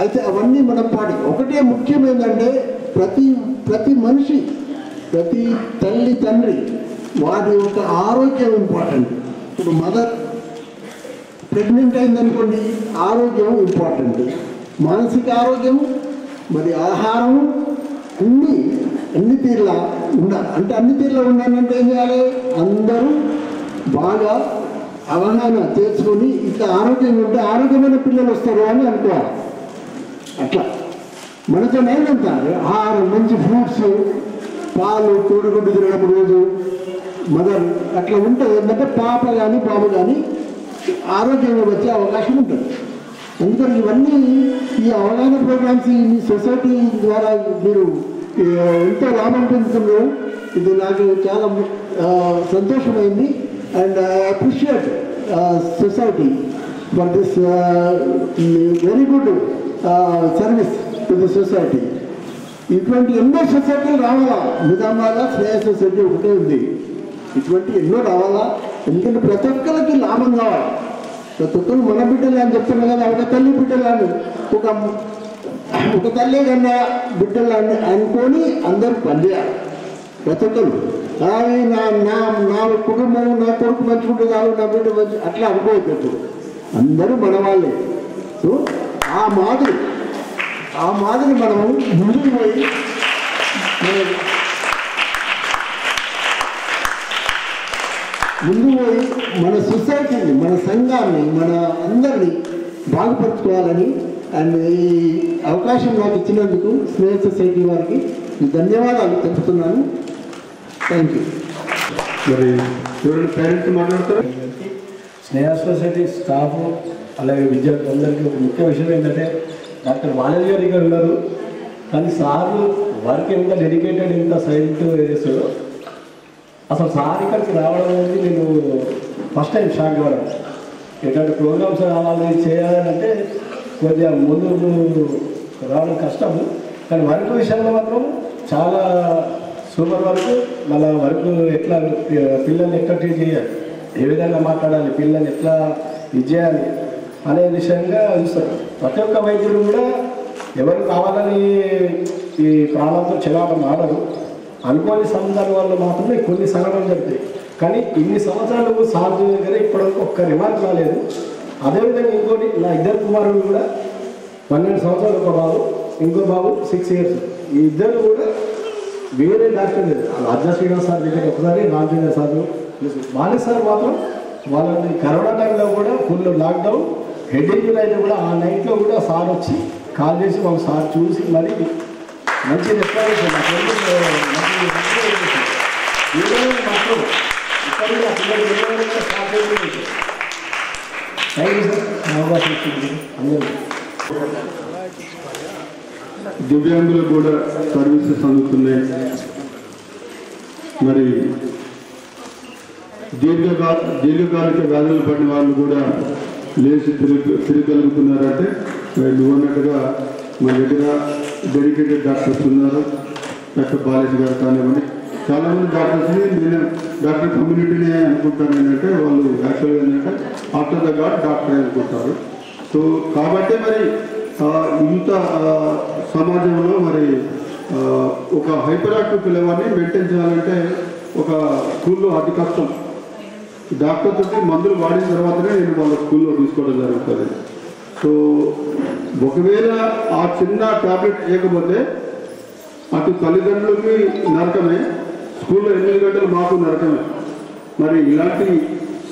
అయితే అవన్నీ మనం ఒకటే ముఖ్యం ఏంటంటే ప్రతి మనిషి, ప్రతి తల్లి తండ్రి వారి యొక్క ఆరోగ్యం ఇంపార్టెంట్. ఇప్పుడు మదర్ ప్రెగ్నెంట్ అయిందనుకోండి, ఆరోగ్యం ఇంపార్టెంట్. మానసిక ఆరోగ్యం, మరి ఆహారం అన్ని తీరులా ఉండాలి. అంటే అన్ని తీరులా ఉండాలంటే ఏం చేయాలి? అందరూ బాగా అవగాహన చేసుకొని ఇట్లా ఆరోగ్యంగా ఉంటే ఆరోగ్యమైన పిల్లలు వస్తారు అని అనుకోవాలి. అట్లా మనతో ఏంటంట ఆహారం, మంచి ఫ్రూట్స్, పాలు, కోడిగుడ్డు తినడం రోజు మదర్ అట్లా ఉంటే ఏంటంటే పాప కానీ బాబు కానీ ఆరోగ్యంగా వచ్చే అవకాశం ఉంటుంది. అందుకని ఇవన్నీ ఈ అవగాహన ప్రోగ్రామ్స్ ఈ సొసైటీ ద్వారా మీరు ఎంతో లాభం పొందుతున్నారు. ఇది నాకు చాలా సంతోషమైంది. And I appreciate society for this very good service to the society. ఇటువంటి ఎన్నో సొసైటీలు రావాలా. నిజామాబాద్లో స్నేహ సొసైటీ ఒకటే ఉంది. ఇటువంటి ఎన్నో రావాలా. ఎందుకంటే ప్రతి ఒక్కరికి లాభం కావాలి. ప్రతి ఒక్కరు మన బిడ్డలు అని చెప్తున్నారు కదా, ఒక తల్లి బిడ్డలు అని ఒక తల్లి కన్నా బిడ్డలు అని అనుకొని అందరూ పనిచేయాలి. ప్రతి ఒక్కరు నా కుటుంబం, నా కొడుకు మంచుకుంటే చాలు, నా బిడ్డ మంచి అట్లా అనుకోవద్దు. అందరూ మన వాళ్ళే. సో ఆ మాదిరి మనము ముందుకు పోయి మన సొసైటీని, మన సంఘాన్ని, మన అందరినీ బాగుపరుచుకోవాలని అండ్ ఈ అవకాశం నాకు ఇచ్చినందుకు స్నేహ సొసైటీ వారికి ధన్యవాదాలు తెలుపుతున్నాను. Thank you. మరి ఎవరైనా పేరెంట్స్ మాట్లాడతారా? స్నేహ సొసైటీ స్టాఫ్ అలాగే విద్యార్థులందరికీ ఒక ముఖ్య విషయం ఏంటంటే, డాక్టర్ బాలాజీ గారు ఇక్కడ ఉన్నారు, కానీ సార్లు వర్క్ ఎంత డెడికేటెడ్, ఎంత సైలెంట్ చేస్తాడో. అసలు సార్ ఇక్కడికి రావడం అనేది నేను ఫస్ట్ టైం షాక్ అవ్వడం. ఎట్లాంటి ప్రోగ్రామ్స్ రావాలి చేయాలని అంటే కొద్దిగా ముందు రావడం కష్టము, కానీ వర్క్ విషయంలో మాత్రం చాలా సూపర్ వర్క్. మళ్ళీ వర్క్ ఎట్లా పిల్లల్ని ఎట్లా ట్రీట్ చేయాలి, ఏ విధంగా మాట్లాడాలి, పిల్లల్ని ఎట్లా ఇది చేయాలి అనే విషయంగా చూస్తారు. ప్రతి ఒక్క వైద్యులు కూడా ఎవరు కావాలని ఈ ప్రాణంతో చెలాపం ఆడరు. అనుకోని సందర్భాల్లో మాత్రమే కొన్ని సంఘటనలు జరుగుతాయి. కానీ ఇన్ని సంవత్సరాలు సాధు దగ్గర ఇప్పటివరకు ఒక్క రిమార్క్ రాలేదు. అదేవిధంగా ఇంకోటి, నా ఇద్దరు కుమారులు కూడా 12 సంవత్సరాలు, ఒక బాబు, ఇంకో బాబు 6 years. ఈ ఇద్దరు కూడా వేరే డాక్టర్ లేదు. రాజా శ్రీనివాస్ సార్ దగ్గర ఒకసారి, రామచంద్ర సార్, బాలి సార్ మాత్రం వాళ్ళని కరోనా టైంలో కూడా ఫుల్ లాక్డౌన్, హెడ్ ఇంజరీ అయితే కూడా ఆ నైట్లో కూడా సార్ వచ్చి కాల్ చేసి మాకు సార్ చూసి మరి మంచి రెస్పాన్స్ మాత్రం దివ్యాంగులు కూడా సర్వీసెస్ అందుతున్నాయి. మరి దీర్ఘకాలిక వ్యాధులు పడిన వాళ్ళు కూడా లేచి తిరగలుగుతున్నారంటే నువ్వు అన్నట్టుగా మన దగ్గర డెడికేటెడ్ డాక్టర్స్ ఉన్నారు. డాక్టర్ బాలాజీ గారు కానివ్వండి, చాలామంది డాక్టర్స్ని నేను డాక్టర్ కమ్యూనిటీని అనుకుంటాను. ఏంటంటే వాళ్ళు యాక్చువల్గా ఏంటంటే ఆఫ్టర్ ద గాడ్ డాక్టర్ అనుకుంటారు. సో కాబట్టి మరి ఇంత సమాజంలో మరి ఒక హైపర్ యాక్టివ్ పిల్లవాడిని మెయింటైన్ చేయాలంటే ఒక స్కూల్లో అతి కష్టం. డాక్టర్ తోటి మందులు వాడిన తర్వాతనే నేను వాళ్ళ స్కూల్లో తీసుకోవడం జరుగుతుంది. సో ఒకవేళ ఆ చిన్న టాబ్లెట్ చేయకపోతే అటు తల్లిదండ్రులకి నరకమే, స్కూల్లో 8 గంటలు మాకు నరకమే. మరి ఇలాంటి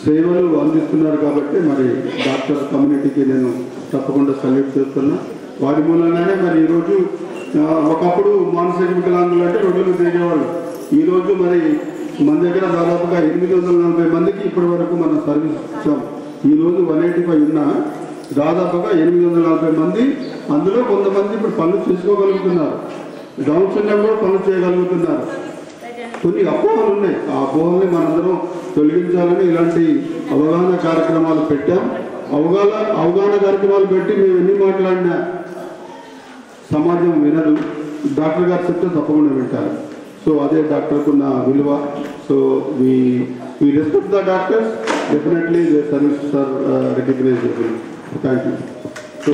సేవలు అందిస్తున్నారు కాబట్టి మరి డాక్టర్ కమ్యూనిటీకి నేను తప్పకుండా సల్యూట్ చేస్తున్నా. వారి మూలంగానే మరి ఈరోజు ఒకప్పుడు మానసిక వికలాంగులు అంటే రోడ్లు తిరిగేవాళ్ళు. ఈరోజు మరి మన దగ్గర దాదాపుగా 840 మందికి ఇప్పటి వరకు మనం సర్వీస్ ఇచ్చాం. ఈరోజు 185 ఉన్నా దాదాపుగా 840 మంది, అందులో కొంతమంది ఇప్పుడు పనులు చేసుకోగలుగుతున్నారు, డౌన్ సిండ్రోమ్ కూడా పనులు చేయగలుగుతున్నారు. కొన్ని అపోహలు ఉన్నాయి, ఆ అపోహల్ని మనందరం తొలగించాలని ఇలాంటి అవగాహన కార్యక్రమాలు పెట్టాం. అవగాహన కార్యక్రమాలు పెట్టి మేము ఎన్ని మాట్లాడినా సమాజం వినదు, డాక్టర్ గారు చెప్తే తప్పకుండా వింటారు. సో అదే డాక్టర్కు ఉన్న విలువ. So we respect the doctors, definitely their services are recognizable. Thank you. So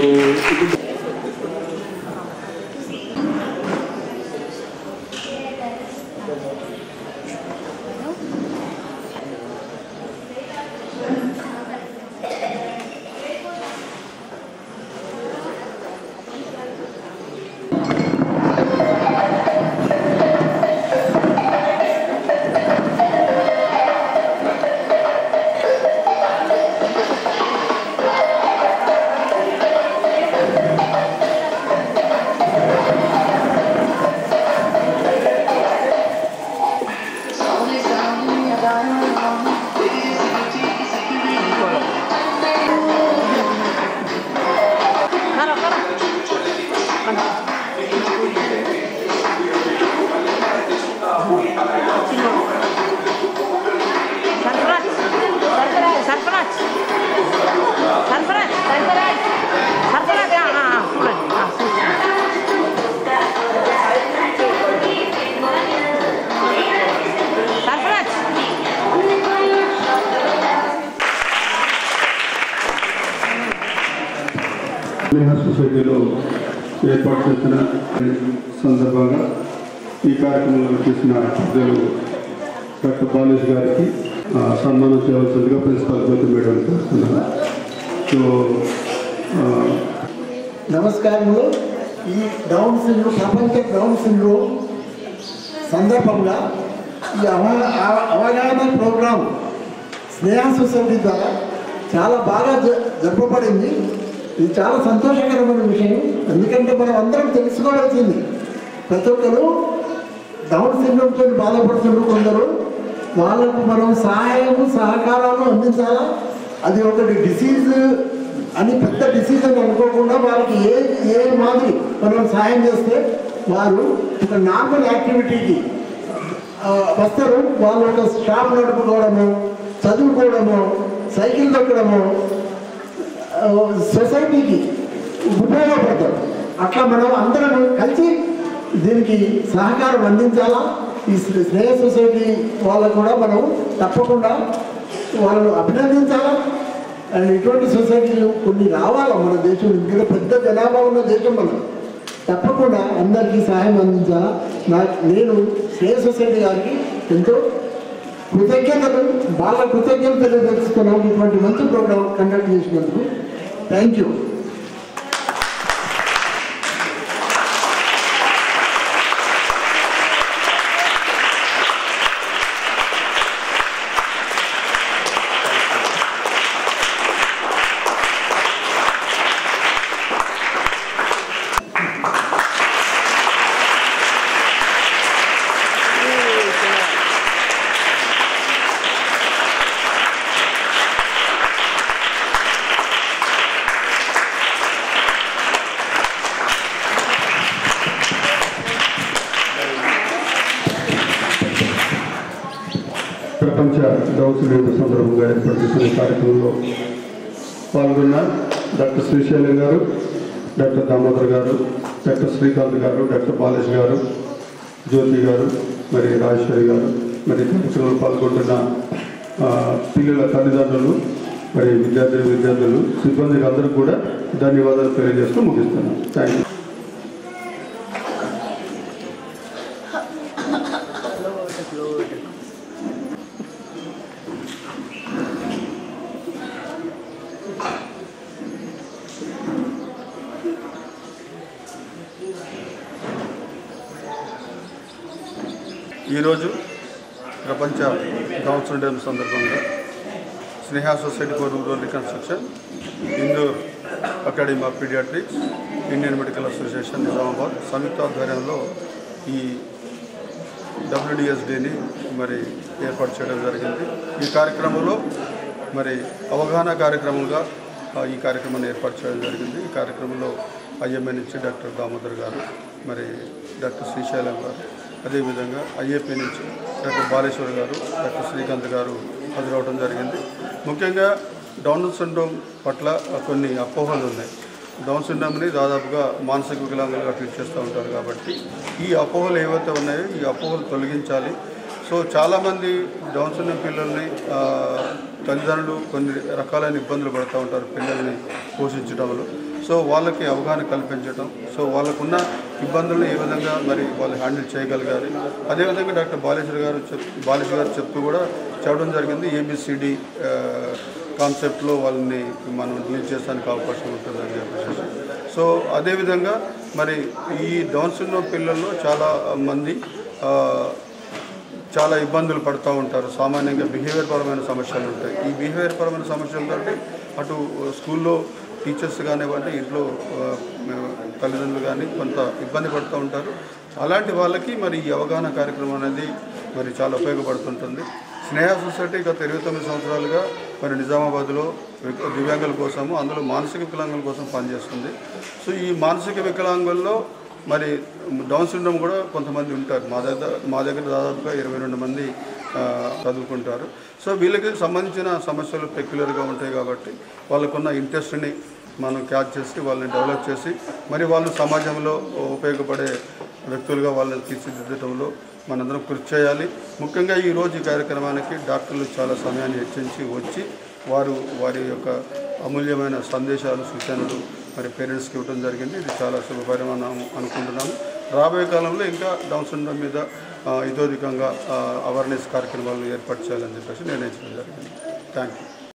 సొసైటీలో ఏర్పాటు చేసిన సందర్భంగా ఈ కార్యక్రమంలో చేసిన పెద్దలు డాక్టర్ బాలేష్ గారికి సన్మానం చేయవలసిందిగా ప్రిన్సిపాల్ జ్యోతి మేడం చేస్తున్నాను. సో నమస్కారములు. ఈ డౌన్ సిండ్రోమ్, ప్రపంచ డౌన్ సిండ్రోమ్ సందర్భంగా ఈ అవగాహన ప్రోగ్రాం స్నేహ సొసైటీ ద్వారా చాలా బాగా జరపబడింది. ఇది చాలా సంతోషకరమైన విషయం. ఎందుకంటే మనం అందరం తెలుసుకోవాల్సింది, ప్రతి ఒక్కరు డౌన్ సిండ్రోమ్తో బాధపడుతున్నారు. కొందరు వాళ్ళకు మనం సహాయము సహకారాలు అందించాలా. అది ఒకటి డిసీజ్ అని, పెద్ద డిసీజ్ అని అనుకోకుండా వాళ్ళకి ఏ మాదిరి మనం సహాయం చేస్తే వారు ఒక నార్మల్ యాక్టివిటీకి వస్తారు. వాళ్ళు ఒక షాప్ నడుపుకోవడము, చదువుకోవడము, సైకిల్ తొక్కడము, సొసైటీకి ఉపయోగపడతారు. అట్లా మనం అందరం కలిసి దీనికి సహకారం అందించాలా. ఈ స్నేహ సొసైటీ వాళ్ళకు కూడా మనం తప్పకుండా వాళ్ళను అభినందించాలా. అండ్ ఇటువంటి సొసైటీలు కొన్ని రావాలా మన దేశం. ఇంకా పెద్ద జనాభా ఉన్న దేశం మనం, తప్పకుండా అందరికీ సహాయం అందించాలా. నేను స్నేహ సొసైటీ గారికి ఎంతో వాళ్ళ కృతజ్ఞతలు తెలియజేస్తున్నాం. ఇటువంటి మంచి ప్రోగ్రాం కండక్ట్ చేసినందుకు థ్యాంక్ యూ. ప్రపంచ డౌన్ సిండ్రోమ్ సందర్భంగా ఏర్పాటు చేసిన కార్యక్రమంలో పాల్గొన్న డాక్టర్ శ్రీశైలం గారు, డాక్టర్ దామోదర్ గారు, డాక్టర్ శ్రీకాంత్ గారు, డాక్టర్ బాలేష్ గారు, జ్యోతి గారు, మరి రాజేశ్వరి గారు, మరి కార్యక్రమంలో పాల్గొంటున్న పిల్లల తల్లిదండ్రులు, మరి విద్యార్థులు, సిబ్బందికి అందరూ కూడా ధన్యవాదాలు తెలియజేస్తూ ముగిస్తున్నాను. Thank you. ఈరోజు ప్రపంచ డౌన్ సిండ్రోమ్ సందర్భంగా Sneha society for rural reconstruction, Indur academy of paediatrics Indian medical association Nizamabad సంయుక్త ఆధ్వర్యంలో ఈ WDSDని మరి ఏర్పాటు చేయడం జరిగింది. ఈ కార్యక్రమంలో మరి అవగాహన కార్యక్రమంగా ఈ కార్యక్రమాన్ని ఏర్పాటు చేయడం జరిగింది. ఈ కార్యక్రమంలో IMA నుంచి డాక్టర్ దామోదర్ గారు, మరి డాక్టర్ శ్రీశైలం గారు, అదేవిధంగా IAP నుంచి డాక్టర్ బాలేశ్వర్ గారు, డాక్టర్ శ్రీకాంత్ గారు హాజరవడం జరిగింది. ముఖ్యంగా డౌన్ సిండ్రోమ్ పట్ల కొన్ని అపోహలు ఉన్నాయి. డౌన్ సిండ్రోమ్ని దాదాపుగా మానసిక వికలాంగులుగా ట్రీట్ చేస్తూ ఉంటారు. కాబట్టి ఈ అపోహలు ఏవైతే ఉన్నాయో ఈ అపోహలు తొలగించాలి. సో చాలామంది డౌన్ సిండ్రోమ్ పిల్లల్ని తల్లిదండ్రులు కొన్ని రకాలైన ఇబ్బందులు పడుతూ ఉంటారు పిల్లల్ని పోషించడంలో. సో వాళ్ళకి అవగాహన కల్పించడం, సో వాళ్ళకున్న ఇబ్బందులను ఏ విధంగా మరి వాళ్ళు హ్యాండిల్ చేయగలగాలి. అదేవిధంగా డాక్టర్ బాలేశ్వర్ గారు చెప్తూ కూడా చెప్పడం జరిగింది. ABCD కాన్సెప్ట్లో వాళ్ళని మనం డీల్ చేయడానికి అవకాశం ఉంటుందని చెప్పేసి. సో అదేవిధంగా మరి ఈ డౌన్ సిండ్రోమ్ పిల్లల్లో చాలా మంది చాలా ఇబ్బందులు పడుతూ ఉంటారు. సామాన్యంగా బిహేవియర్ పరమైన సమస్యలు ఉంటాయి. ఈ బిహేవియర్ పరమైన సమస్యలతో అటు స్కూల్లో టీచర్స్ కానివ్వండి, ఇంట్లో తల్లిదండ్రులు కానీ కొంత ఇబ్బంది పడుతూ ఉంటారు. అలాంటి వాళ్ళకి మరి ఈ అవగాహన కార్యక్రమం అనేది మరి చాలా ఉపయోగపడుతుంటుంది. స్నేహ సొసైటీ గత 29 సంవత్సరాలుగా మరి నిజామాబాద్లో దివ్యాంగుల కోసము, అందులో మానసిక వికలాంగుల కోసం పనిచేస్తుంది. సో ఈ మానసిక వికలాంగుల్లో మరి డౌన్ సిండ్రోమ్ కూడా కొంతమంది ఉంటారు. మా దగ్గర దాదాపుగా 22 మంది చదువుకుంటారు. సో వీళ్ళకి సంబంధించిన సమస్యలు పెక్యులర్గా ఉంటాయి. కాబట్టి వాళ్ళకున్న ఇంట్రెస్ట్ని మనం క్యాచ్ చేసి వాళ్ళని డెవలప్ చేసి మరి వాళ్ళు సమాజంలో ఉపయోగపడే వ్యక్తులుగా వాళ్ళని తీర్చిదిద్దడంలో మనందరం కృషి చేయాలి. ముఖ్యంగా ఈరోజు ఈ కార్యక్రమానికి డాక్టర్లు చాలా సమయాన్ని హెచ్చించి వచ్చి వారి యొక్క అమూల్యమైన సందేశాలు, సూచనలు మరి పేరెంట్స్కి ఇవ్వడం జరిగింది. ఇది చాలా శుభపరిమాణం అనుకుంటున్నాము. రాబోయే కాలంలో ఇంకా డౌన్ సిండ్రోమ్ మీద ఇతోధికంగా అవేర్నెస్ కార్యక్రమాలను ఏర్పాటు చేయాలని చెప్పేసి నిర్ణయించడం జరిగింది. Thank you.